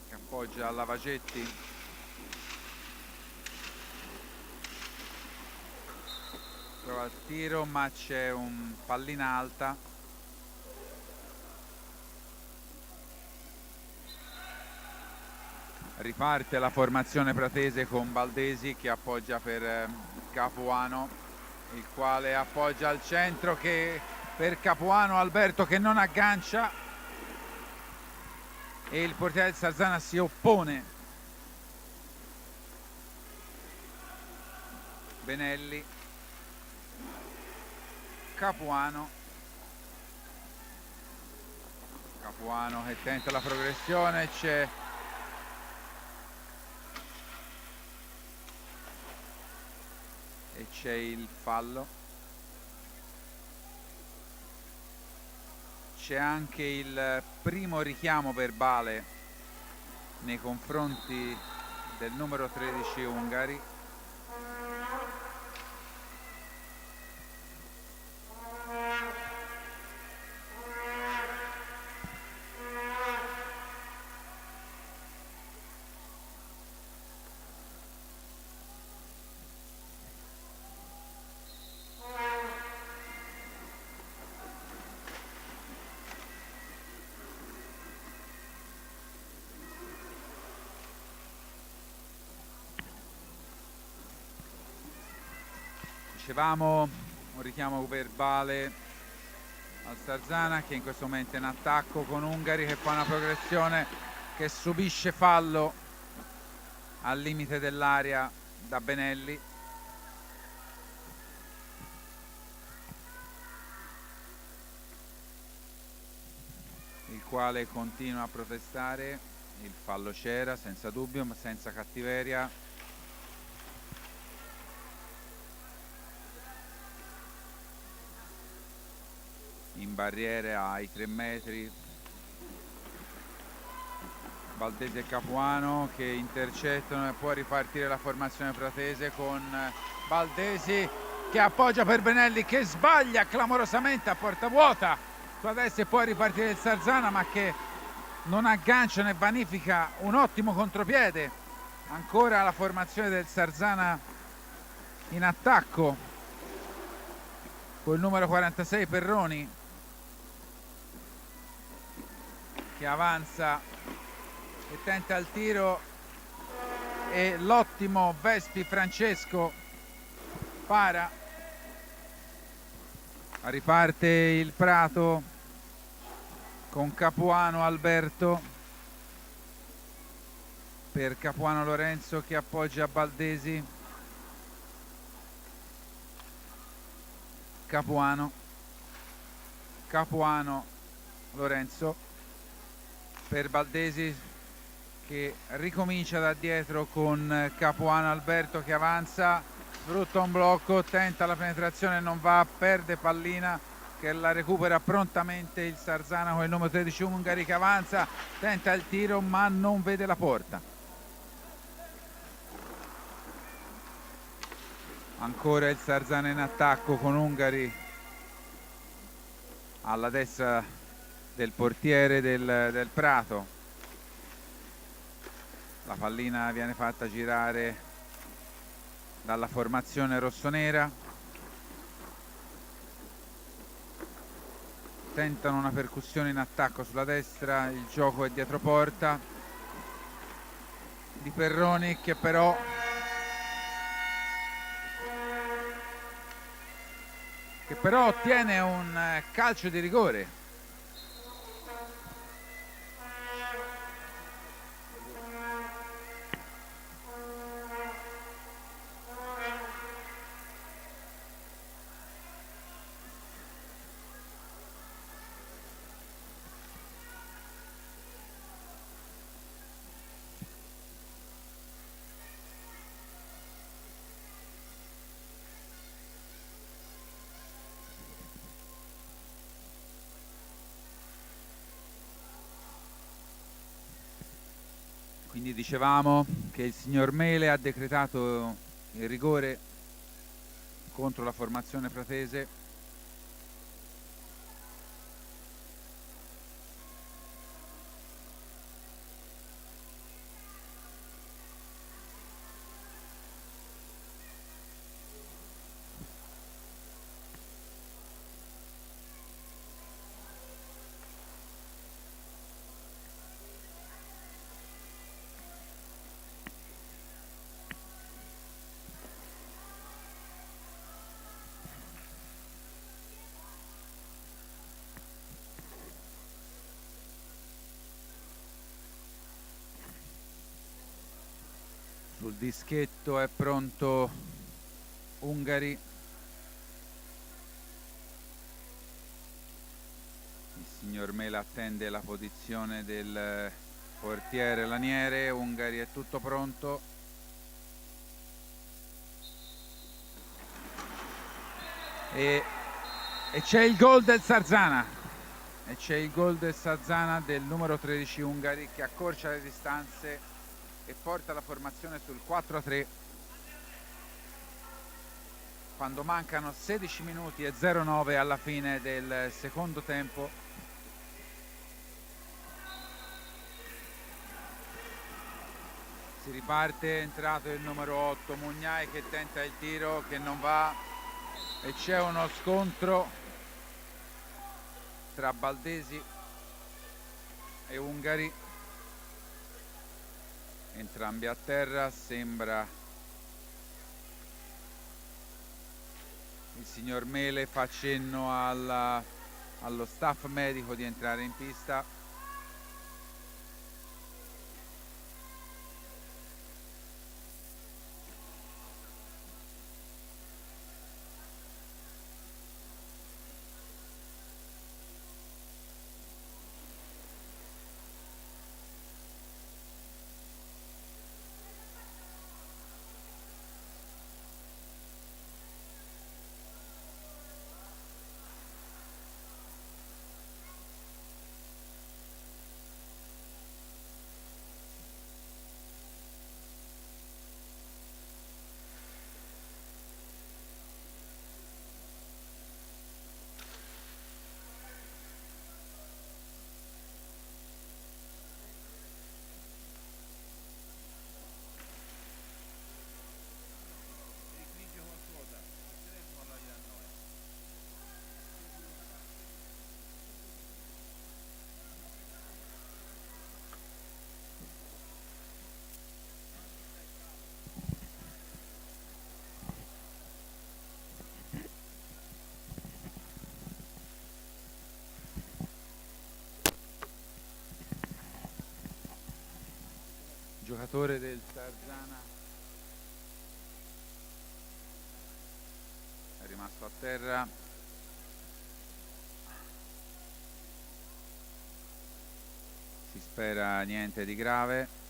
che appoggia a Lavagetti, prova il tiro ma c'è un pallina alta, riparte la formazione pratese con Baldesi che appoggia per Capuano, il quale appoggia al centro che per Capuano Alberto che non aggancia e il portiere del Sarzana si oppone. Benelli, Capuano che tenta la progressione, c'è il fallo, c'è anche il primo richiamo verbale nei confronti del numero 13 Ungari. Dicevamo un richiamo verbale al Sarzana che in questo momento è in attacco con Ungari che fa una progressione che subisce fallo al limite dell'area da Benelli. quale continua a protestare. Il fallo c'era senza dubbio, ma senza cattiveria. In barriere ai 3 metri Valdesi e Capuano che intercettano, e può ripartire la formazione pratese con Valdesi che appoggia per Benelli, che sbaglia clamorosamente a porta vuota su destra, e poi ripartire il Sarzana, ma che non aggancia né vanifica un ottimo contropiede. Ancora la formazione del Sarzana in attacco con il numero 46 Perroni che avanza e tenta il tiro, e l'ottimo Vespi Francesco para. Riparte il Prato con Capuano Alberto per Capuano Lorenzo che appoggia Baldesi. Capuano Lorenzo per Baldesi che ricomincia da dietro con Capuano Alberto che avanza, sfrutta un blocco, tenta la penetrazione, non va, perde pallina che la recupera prontamente il Sarzana con il numero 13 Ungari che avanza, tenta il tiro ma non vede la porta. Ancora il Sarzana in attacco con Ungari alla destra del portiere del Prato. La pallina viene fatta girare dalla formazione rossonera. Tentano una percussione in attacco sulla destra, il gioco è dietro porta di Perroni che però ottiene un calcio di rigore. Quindi dicevamo che il signor Mele ha decretato il rigore contro la formazione pratese. Sul dischetto è pronto Ungari. Il signor Mela attende la posizione del portiere Laniere. Ungari è tutto pronto. E c'è il gol del Sarzana. Del numero 13 Ungari che accorcia le distanze e porta la formazione sul 4-3 quando mancano 16 minuti e 09 alla fine del secondo tempo. Si riparte, è entrato il numero 8 Mugnai che tenta il tiro che non va, e c'è uno scontro tra Baldesi e Ungari, entrambi a terra. Sembra il signor Mele fa cenno allo staff medico di entrare in pista. giocatore del Sarzana è rimasto a terra. Si spera niente di grave.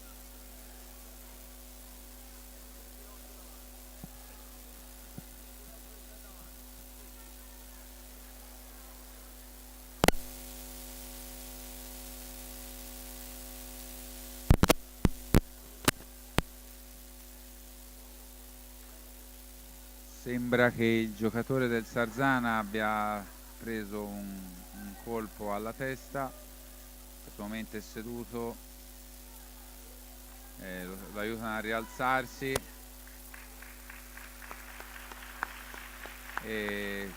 Sembra che il giocatore del Sarzana abbia preso un colpo alla testa. In questo momento è seduto, lo aiutano a rialzarsi ed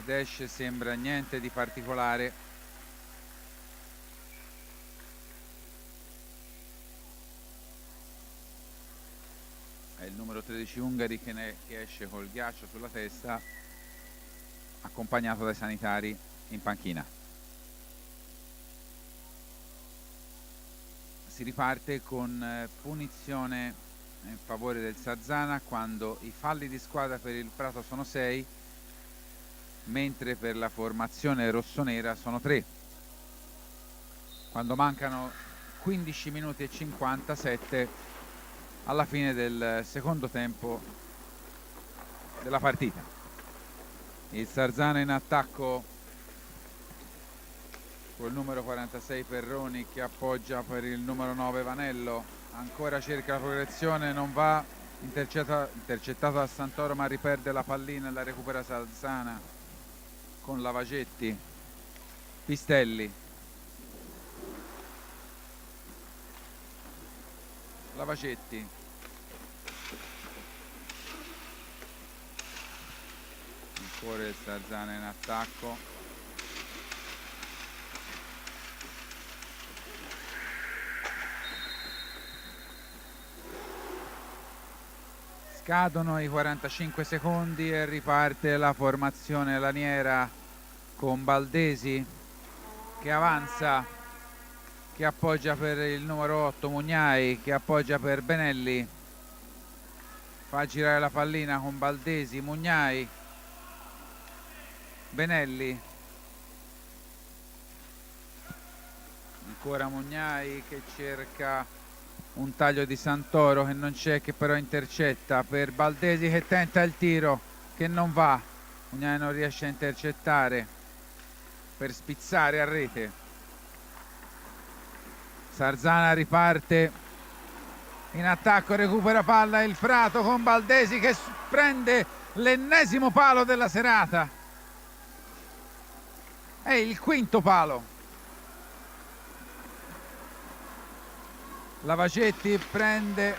esce, sembra niente di particolare. È il numero 13 Ungari che esce col ghiaccio sulla testa, accompagnato dai sanitari in panchina. Si riparte con punizione in favore del Sarzana quando i falli di squadra per il Prato sono 6, mentre per la formazione rossonera sono 3. Quando mancano 15 minuti e 57 alla fine del secondo tempo della partita. Il Sarzana in attacco col numero 46 Perroni che appoggia per il numero 9 Vanello, ancora cerca la progressione, non va, intercettato da Santoro ma riperde la pallina e la recupera Sarzana con Lavagetti. Pistelli, Lavagetti, ancora il Sarzana in attacco, scadono i 45 secondi e riparte la formazione laniera con Baldesi che avanza, che appoggia per il numero 8 Mugnai, che appoggia per Benelli, fa girare la pallina con Baldesi, Mugnai, Benelli, ancora Mugnai che cerca un taglio di Santoro che non c'è, che però intercetta, per Baldesi che tenta il tiro che non va, Mugnai non riesce a intercettare per spizzare a rete. Sarzana riparte in attacco, recupera palla il Prato con Baldesi che prende l'ennesimo palo della serata, è il quinto palo. Lavagetti prende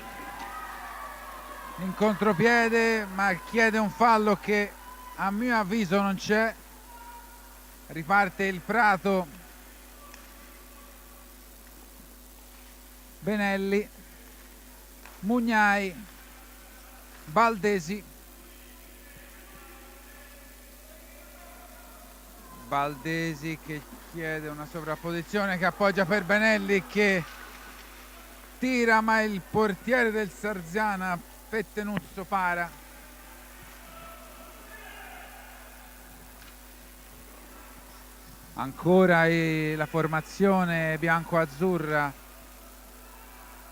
in contropiede ma chiede un fallo che a mio avviso non c'è. Riparte il Prato, Benelli, Mugnai, Baldesi, che chiede una sovrapposizione, che appoggia per Benelli che tira ma il portiere del Sarzana Pettenuzzo para. Ancora la formazione bianco-azzurra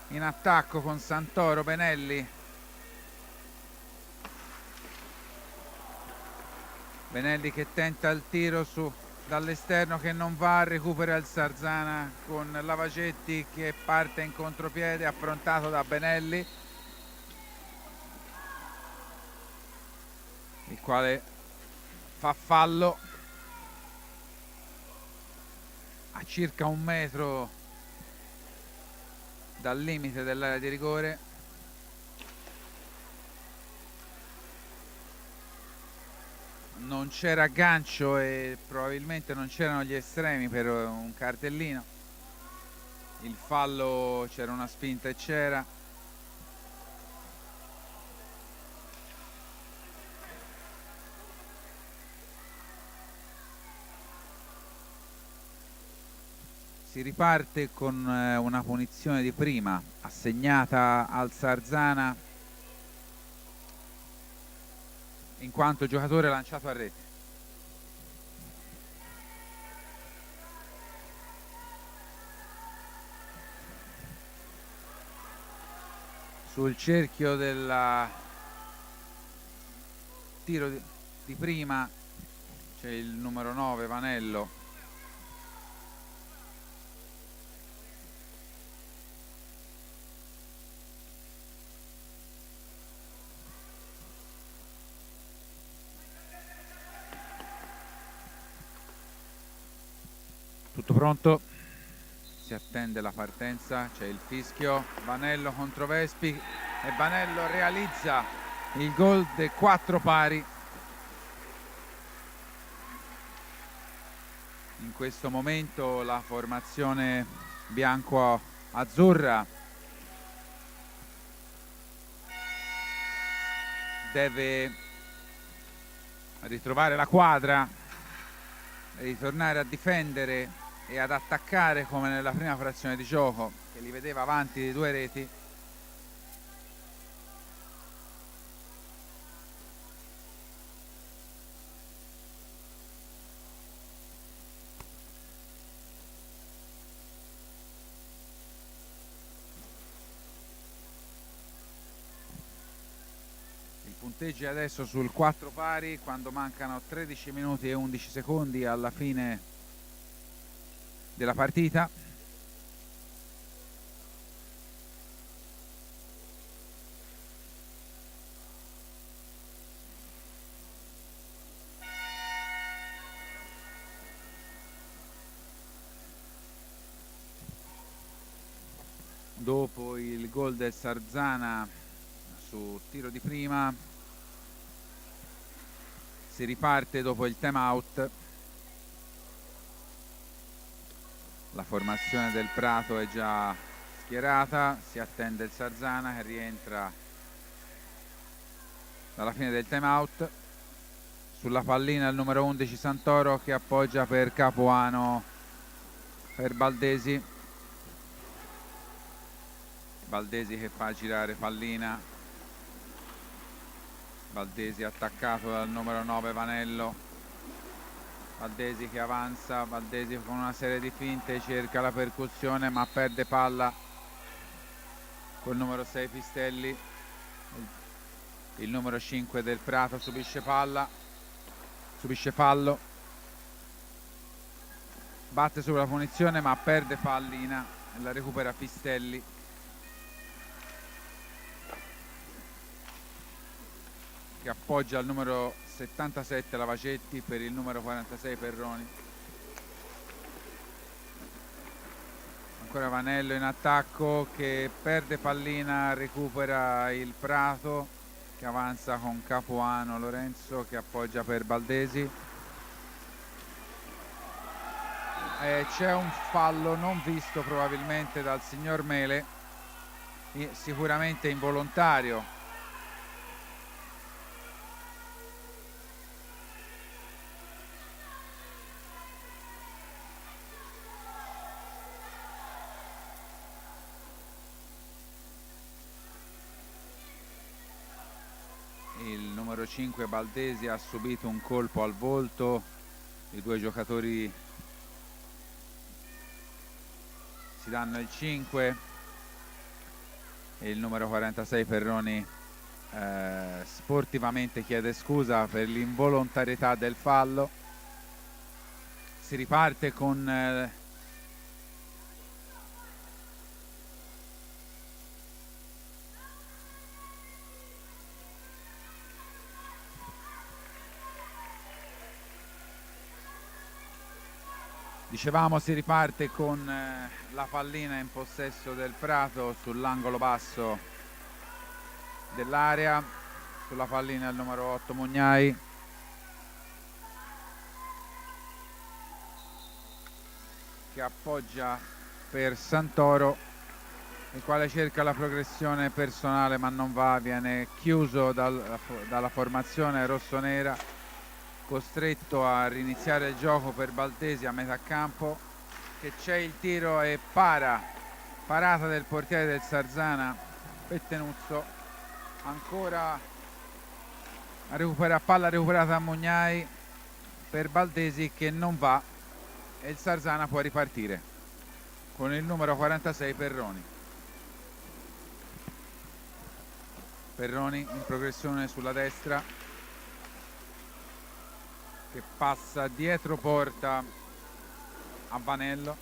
in attacco con Santoro, Benelli, che tenta il tiro dall'esterno che non va, recupera il Sarzana con Lavagetti che parte in contropiede affrontato da Benelli, il quale fa fallo a circa 1 metro dal limite dell'area di rigore. Non c'era aggancio e probabilmente non c'erano gli estremi per un cartellino. Il fallo, c'era una spinta e c'era. Si Si riparte con una punizione di prima assegnata al Sarzana in quanto giocatore lanciato a rete. Sul cerchio del tiro di prima c'è il numero 9 Vanello. Tutto pronto, si attende la partenza, c'è il fischio, Vanello contro Vespi e Vanello realizza il gol dei 4 pari. In questo momento la formazione bianco-azzurra deve ritrovare la quadra, ritornare a difendere e ad attaccare come nella prima frazione di gioco, che li vedeva avanti di 2 reti. Il punteggio è adesso sul 4 pari quando mancano 13 minuti e 11 secondi alla fine della partita. Dopo il gol del Sarzana su tiro di prima si riparte dopo il time out. La formazione del Prato è già schierata, si attende il Sarzana che rientra dalla fine del time out. Sulla pallina il numero 11 Santoro che appoggia per Capuano per Baldesi. Baldesi che fa girare pallina, Baldesi attaccato dal numero 9 Vanello, Baldesi che avanza, Baldesi con una serie di finte cerca la percussione ma perde palla col numero 6 Pistelli. Il numero 5 del Prato subisce fallo, batte sulla punizione ma perde pallina e la recupera Pistelli. Che appoggia al numero 77 Lavacetti per il numero 46 Perroni. Ancora Vanello in attacco che perde pallina, recupera il Prato che avanza con Capuano Lorenzo che appoggia per Baldesi. C'è un fallo non visto probabilmente dal signor Mele, sicuramente involontario. Il numero 5 Baldesi ha subito un colpo al volto, i 2 giocatori si danno il 5 e il numero 46 Perroni sportivamente chiede scusa per l'involontarietà del fallo. Si riparte con dicevamo si riparte con la pallina in possesso del Prato sull'angolo basso dell'area. Sulla pallina il numero 8 Mugnai che appoggia per Santoro, il quale cerca la progressione personale ma non va, viene chiuso dalla formazione rossonera, costretto a riniziare il gioco per Baldesi a metà campo. che c'è il tiro e parata del portiere del Sarzana, Pettenuzzo, ancora palla recuperata a Mugnai per Baldesi che non va, e il Sarzana può ripartire con il numero 46 Perroni. Perroni in progressione sulla destra, che passa dietro porta a Vanello.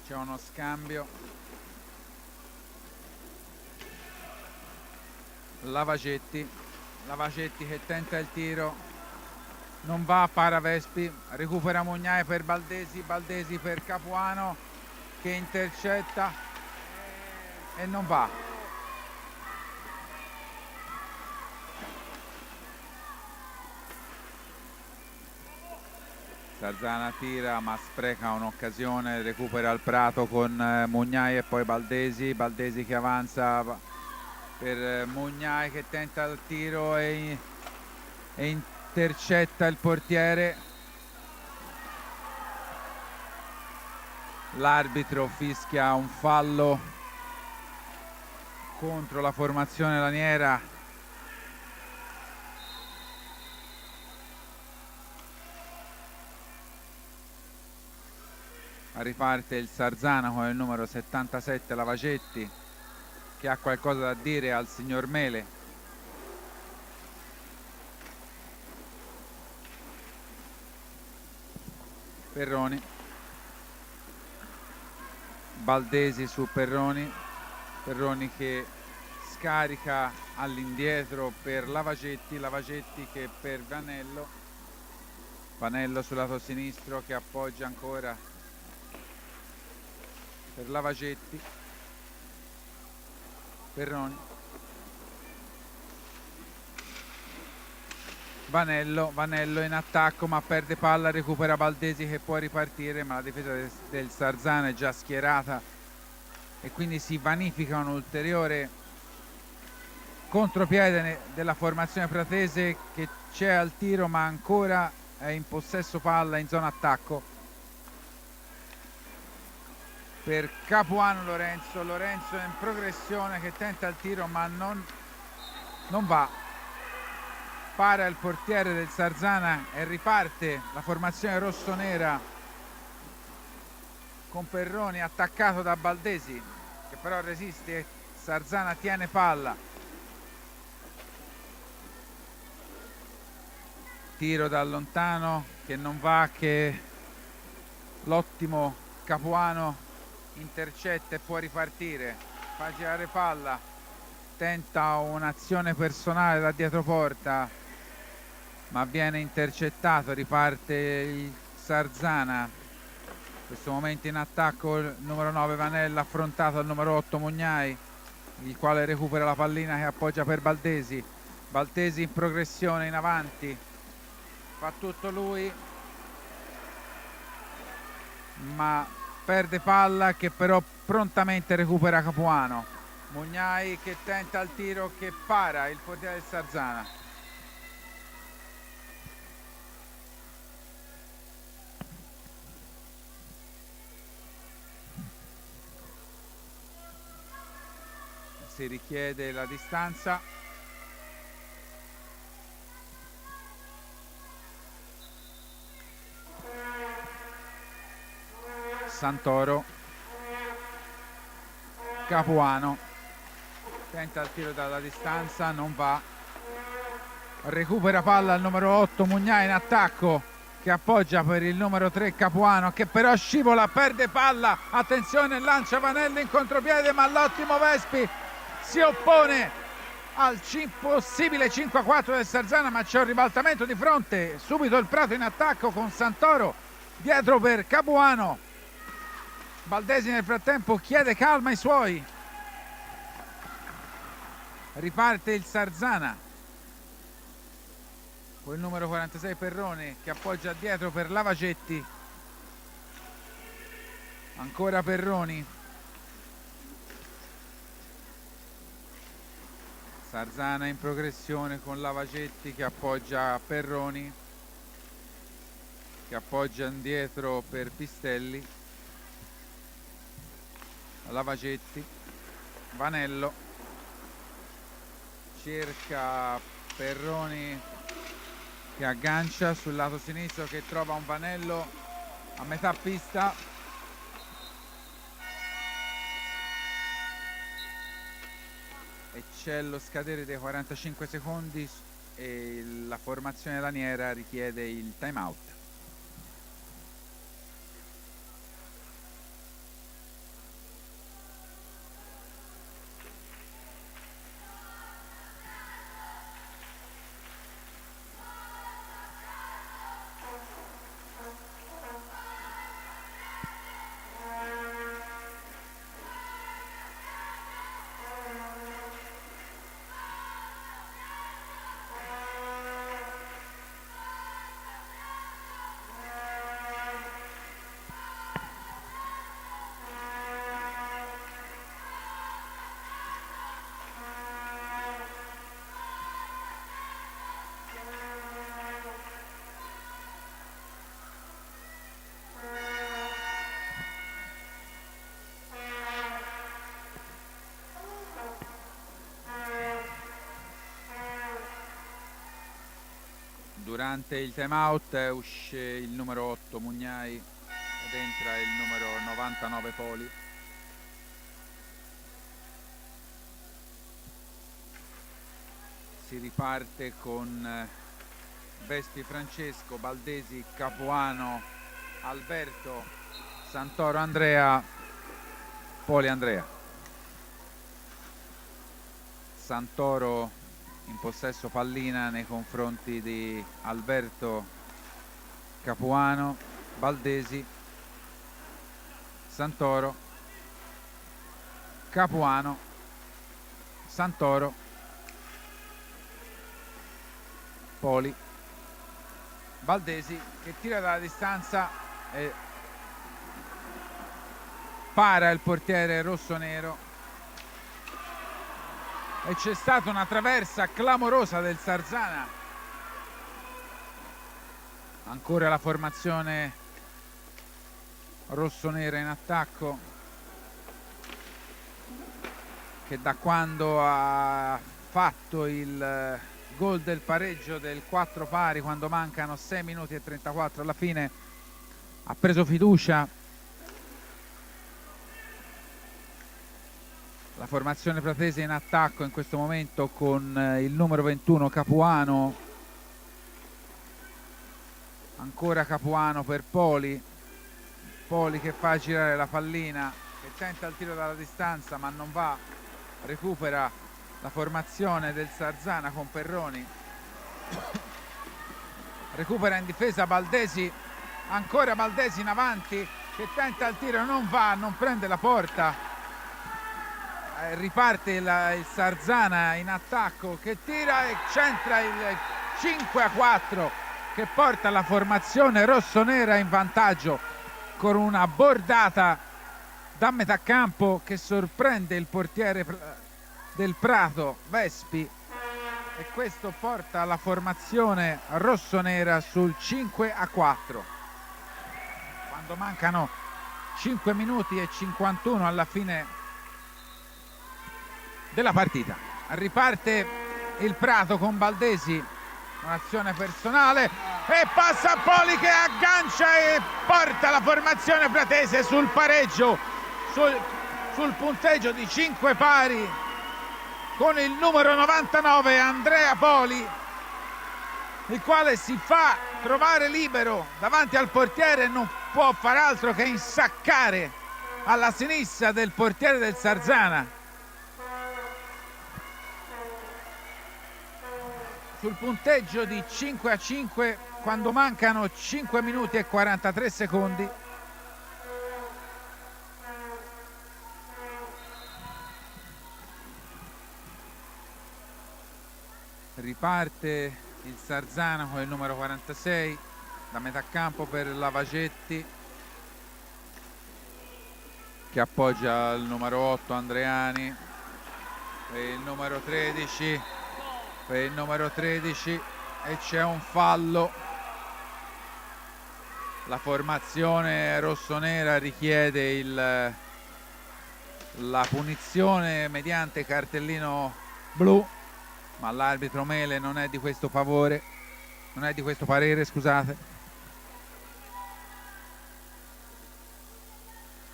C'è uno scambio. Lavagetti che tenta il tiro, non va, para Vespi, recupera Mugnai per Baldesi per Capuano che intercetta e non va. Sarzana tira ma spreca un'occasione, recupera il Prato con Mugnai e poi Baldesi che avanza per Mugnai che tenta il tiro e intercetta il portiere. L'arbitro fischia un fallo contro la formazione laniera. Riparte il Sarzana con il numero 77 Lavagetti, che ha qualcosa da dire al signor Mele. Perroni, Baldesi su Perroni che scarica all'indietro per Lavagetti che per Vanello sul lato sinistro che appoggia ancora per Lavagetti. Perroni, Vanello in attacco ma perde palla, recupera Baldesi che può ripartire, ma la difesa del Sarzana è già schierata e quindi si vanifica un ulteriore contropiede della formazione pratese che c'è al tiro ma ancora è in possesso palla in zona attacco per Capuano. Lorenzo in progressione che tenta il tiro ma non va. Para il portiere del Sarzana e riparte la formazione rossonera con Perroni attaccato da Baldesi che però resiste. Sarzana tiene palla, tiro da lontano che non va, che l'ottimo Capuano intercetta e può ripartire, fa girare palla, tenta un'azione personale da dietro porta ma viene intercettato. Riparte il Sarzana, in questo momento in attacco il numero 9 Vanella affrontato al numero 8 Mugnai, il quale recupera la pallina che appoggia per Baldesi in progressione in avanti, fa tutto lui ma perde palla che però prontamente recupera Capuano. Mugnai che tenta il tiro che para il portiere del Sarzana. Si richiede la distanza. Santoro, Capuano tenta il tiro dalla distanza, non va, recupera palla al numero 8 Mugnai in attacco che appoggia per il numero 3 Capuano che però scivola, perde palla, attenzione, lancia Vanelli in contropiede ma l'ottimo Vespi si oppone al possibile 5-4 del Sarzana, ma c'è un ribaltamento di fronte. Subito il Prato in attacco con Santoro dietro per Capuano. Baldesi nel frattempo chiede calma ai suoi. Riparte il Sarzana con il numero 46 Perroni che appoggia dietro per Lavagetti. Ancora Perroni. Sarzana in progressione con Lavagetti che appoggia Perroni che appoggia indietro per Pistelli, Lavagetti, Vanello, cerca Perroni che aggancia sul lato sinistro, che trova un Vanello a metà pista. E c'è lo scadere dei 45 secondi e la formazione laniera richiede il time out. Durante il time out uscì il numero 8 Mugnai ed entra il numero 99 Poli. Si riparte con Vespi Francesco, Baldesi Capuano, Alberto, Santoro Andrea, Poli Andrea. Santoro in possesso pallina nei confronti di Alberto Capuano, Baldesi, Santoro, Capuano, Santoro, Poli, Baldesi che tira dalla distanza e para il portiere rossonero. E c'è stata una traversa clamorosa del Sarzana. Ancora la formazione rossonera in attacco, che da quando ha fatto il gol del pareggio del 4 pari, quando mancano 6 minuti e 34 alla fine, ha preso fiducia. La formazione pratese in attacco in questo momento con il numero 21 Capuano, ancora Capuano per Poli, Poli che fa girare la pallina, che tenta il tiro dalla distanza ma non va, recupera la formazione del Sarzana con Perroni, recupera in difesa Baldesi, ancora Baldesi in avanti che tenta il tiro, non va, non prende la porta. Riparte il Sarzana in attacco che tira e centra il 5-4 che porta la formazione rossonera in vantaggio con una bordata da metà campo che sorprende il portiere del Prato, Vespi, e questo porta la formazione rossonera sul 5-4 quando mancano 5 minuti e 51 alla fine della partita. Riparte il Prato con Baldesi, un'azione personale e passa a Poli che aggancia e porta la formazione pratese sul pareggio, sul punteggio di 5 pari con il numero 99 Andrea Poli, il quale si fa trovare libero davanti al portiere e non può far altro che insaccare alla sinistra del portiere del Sarzana. Sul punteggio di 5-5 quando mancano 5 minuti e 43 secondi. Riparte il Sarzana con il numero 46 da metà campo per Lavagetti che appoggia il numero 8 Andreani e il numero 13 per il numero 13 e c'è un fallo La formazione rossonera richiede la punizione mediante cartellino blu, ma l'arbitro Mele non è di questo favore, non è di questo parere, scusate.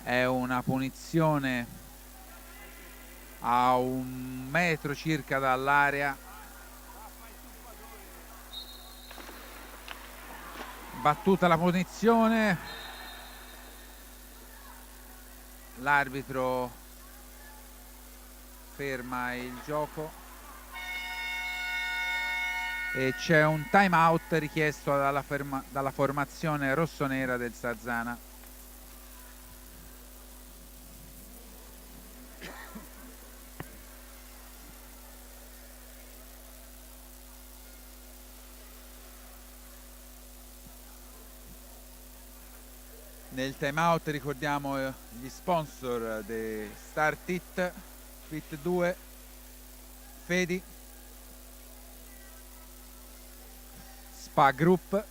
È una punizione a 1 metro circa dall'area. Battuta la punizione, l'arbitro ferma il gioco e c'è un time out richiesto dalla formazione rossonera del Sarzana. Nel time out ricordiamo gli sponsor di Start It, Fit 2, Fedi, Spa Group,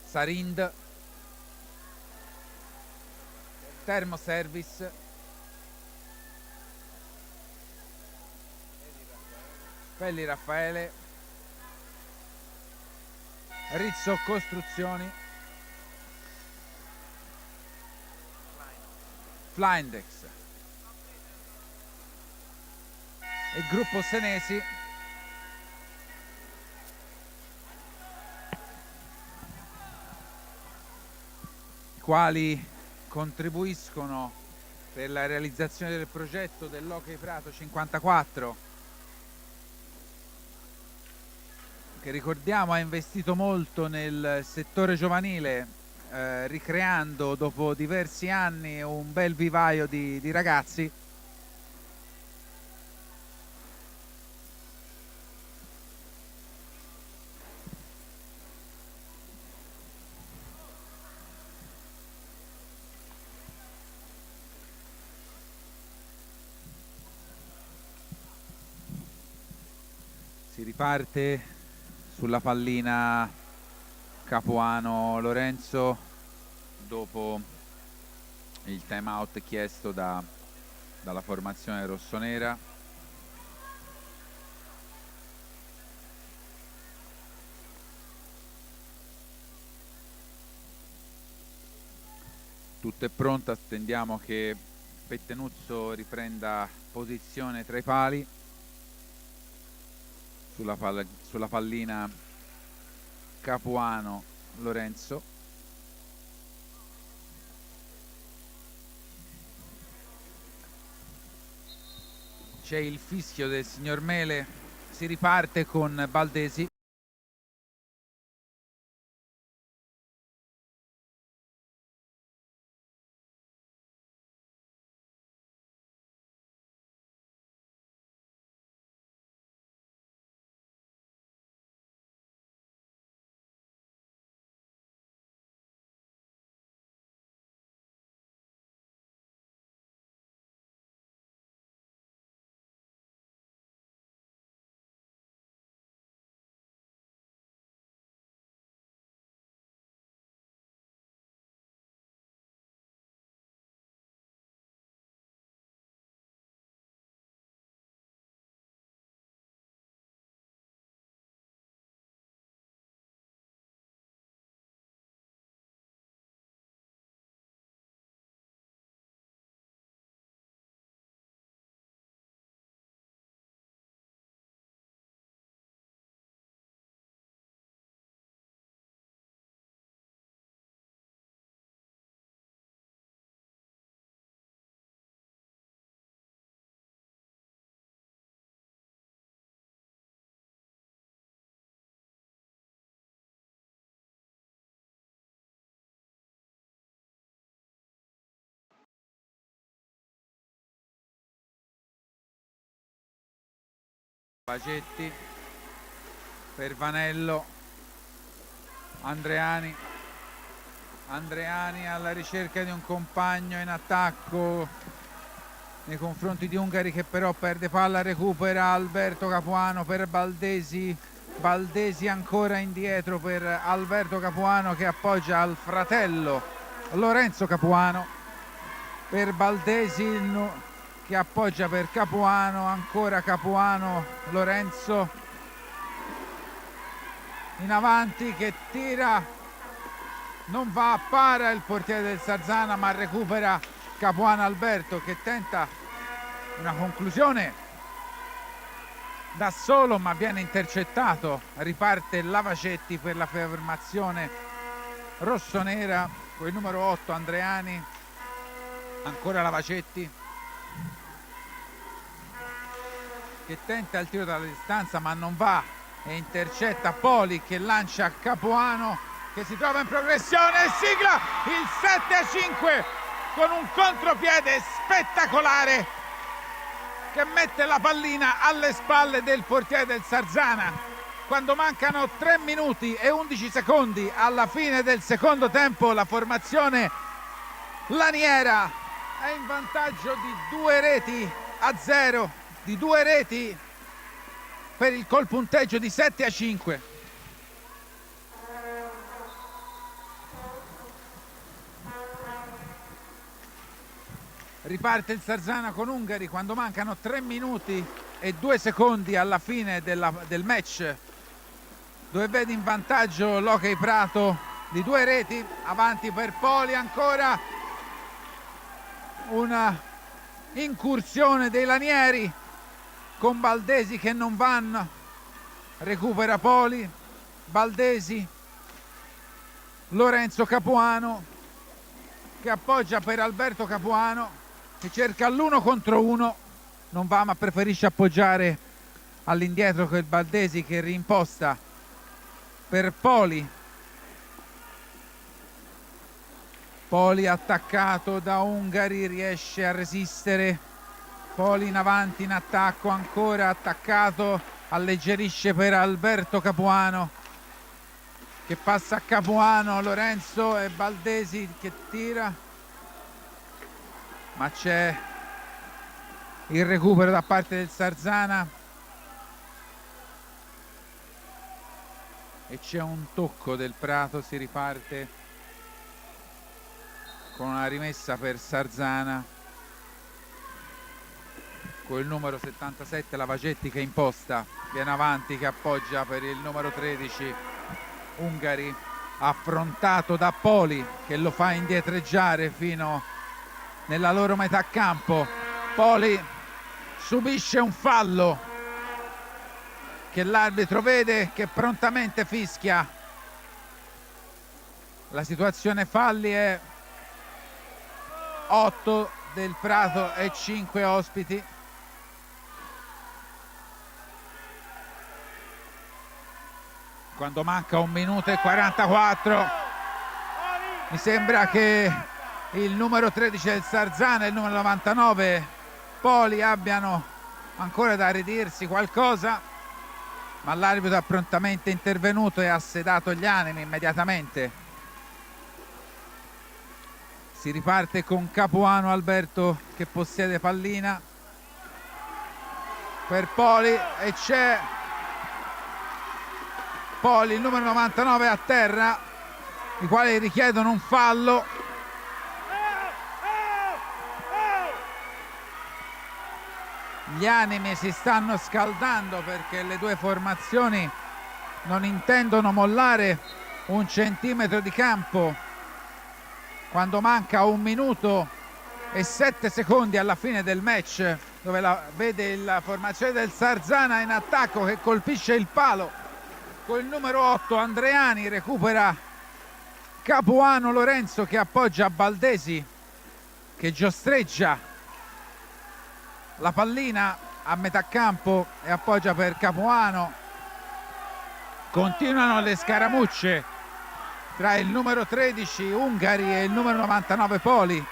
Sarind, Thermoservice, Pelli Raffaele, Rizzo Costruzioni, Flindex e Gruppo Senesi, i quali contribuiscono per la realizzazione del progetto dell'Hockey Prato 54, che ricordiamo ha investito molto nel settore giovanile, ricreando dopo diversi anni un bel vivaio di ragazzi. Si riparte sulla pallina Capuano Lorenzo dopo il time out chiesto dalla formazione rossonera. Tutto è pronto, attendiamo che Pettenuzzo riprenda posizione tra i pali sulla pallina Capuano Lorenzo. C'è il fischio del signor Mele, si riparte con Baldesi. Bagetti per Vanello, Andreani alla ricerca di un compagno in attacco nei confronti di Ungari, che però perde palla, recupera Alberto Capuano per Baldesi, Baldesi ancora indietro per Alberto Capuano che appoggia al fratello Lorenzo Capuano. Per Baldesi che appoggia per Capuano, ancora Capuano, Lorenzo in avanti che tira, non va a para il portiere del Sarzana, ma recupera Capuano Alberto che tenta una conclusione da solo, ma viene intercettato. Riparte Lavacetti per la formazione rossonera con il numero 8 Andreani, ancora Lavacetti che tenta il tiro dalla distanza ma non va e intercetta Poli che lancia Capuano che si trova in progressione e sigla il 7-5 con un contropiede spettacolare che mette la pallina alle spalle del portiere del Sarzana quando mancano 3 minuti e 11 secondi alla fine del secondo tempo. La formazione laniera è in vantaggio di 2-0, di 2 reti col punteggio di 7-5. Riparte il Sarzana con Ungari quando mancano 3 minuti e 2 secondi alla fine del match, dove vede in vantaggio l'Hockey Prato di 2 reti. Avanti per Poli, ancora una incursione dei lanieri con Baldesi che non vanno, recupera Poli, Baldesi, Lorenzo Capuano che appoggia per Alberto Capuano che cerca l'1 contro 1, non va ma preferisce appoggiare all'indietro con il Baldesi che rimposta per Poli. Poli attaccato da Ungari riesce a resistere, Poli in avanti in attacco, ancora attaccato, alleggerisce per Alberto Capuano che passa a Capuano, Lorenzo e Baldesi che tira, ma c'è il recupero da parte del Sarzana e c'è un tocco del Prato. Si riparte con una rimessa per Sarzana con il numero 77 Lavacetti che imposta, viene avanti, che appoggia per il numero 13 Ungari, affrontato da Poli che lo fa indietreggiare fino nella loro metà campo. Poli subisce un fallo che l'arbitro vede, che prontamente fischia. La situazione falli è 8 del Prato e 5 ospiti. Quando manca 1 minuto e 44 mi sembra che il numero 13 del Sarzana e il numero 99 Poli abbiano ancora da ridirsi qualcosa, ma l'arbitro ha prontamente intervenuto e ha sedato gli animi immediatamente. Si riparte con Capuano Alberto che possiede pallina per Poli e c'è Poli, il numero 99 a terra, i quali richiedono un fallo. Gli animi si stanno scaldando perché le due formazioni non intendono mollare 1 centimetro di campo quando manca 1 minuto e 7 secondi alla fine del match, dove vede la formazione del Sarzana in attacco che colpisce il palo con il numero 8 Andreani, recupera Capuano Lorenzo che appoggia Baldesi che giostreggia la pallina a metà campo e appoggia per Capuano. Continuano le scaramucce tra il numero 13 Ungari e il numero 99 Poli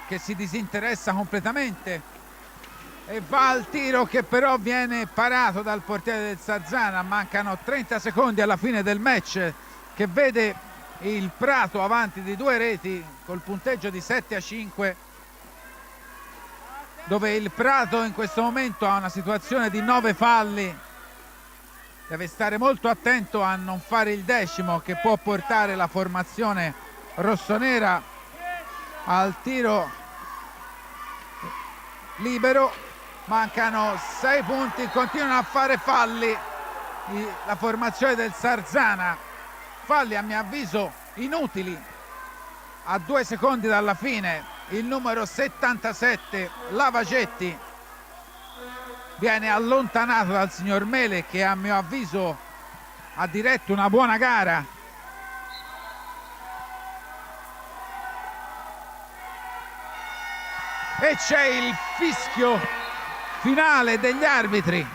che si disinteressa completamente e va al tiro che però viene parato dal portiere del Sarzana. Mancano 30 secondi alla fine del match che vede il Prato avanti di 2 reti col punteggio di 7-5, dove il Prato in questo momento ha una situazione di 9 falli deve stare molto attento a non fare il decimo, che può portare la formazione rossonera al tiro libero. Mancano 6 punti, continuano a fare falli la formazione del Sarzana, falli a mio avviso inutili. A 2 secondi dalla fine il numero 77 Lavagetti viene allontanato dal signor Mele, che a mio avviso ha diretto una buona gara. E c'è il fischio finale degli arbitri.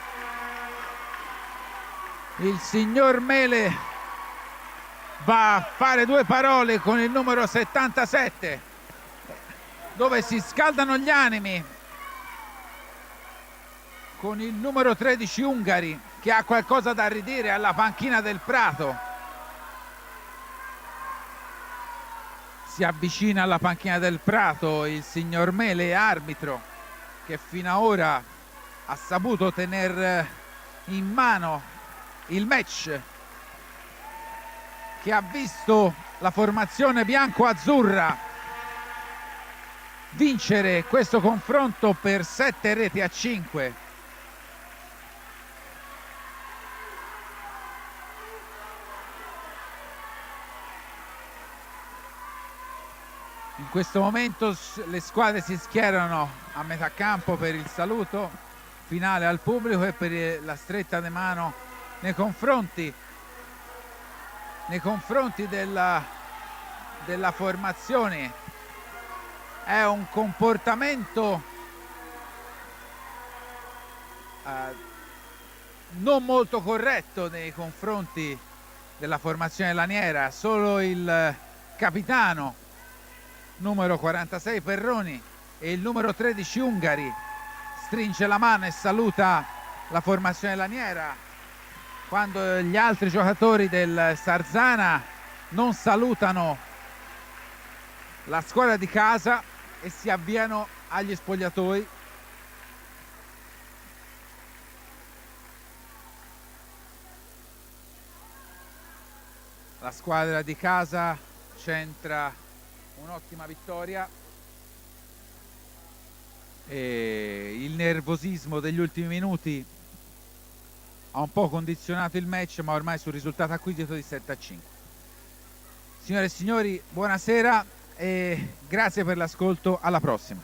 Il signor Mele va a fare 2 parole con il numero 77, dove si scaldano gli animi con il numero 13 Ungari, che ha qualcosa da ridire alla panchina del Prato. Si avvicina alla panchina del Prato il signor Mele, arbitro, che fino ad ora ha saputo tenere in mano il match, che ha visto la formazione bianco-azzurra vincere questo confronto per 7-5. In questo momento le squadre si schierano a metà campo per il saluto finale al pubblico e per la stretta di mano nei confronti della formazione. È un comportamento non molto corretto nei confronti della formazione laniera. Solo il capitano numero 46 Perroni e il numero 13 Ungari stringe la mano e saluta la formazione laniera, quando gli altri giocatori del Sarzana non salutano la squadra di casa e si avviano agli spogliatoi. La squadra di casa centra un'ottima vittoria e il nervosismo degli ultimi minuti ha un po' condizionato il match, ma ormai sul risultato acquisito di 7-5. Signore e signori, buonasera e grazie per l'ascolto, alla prossima.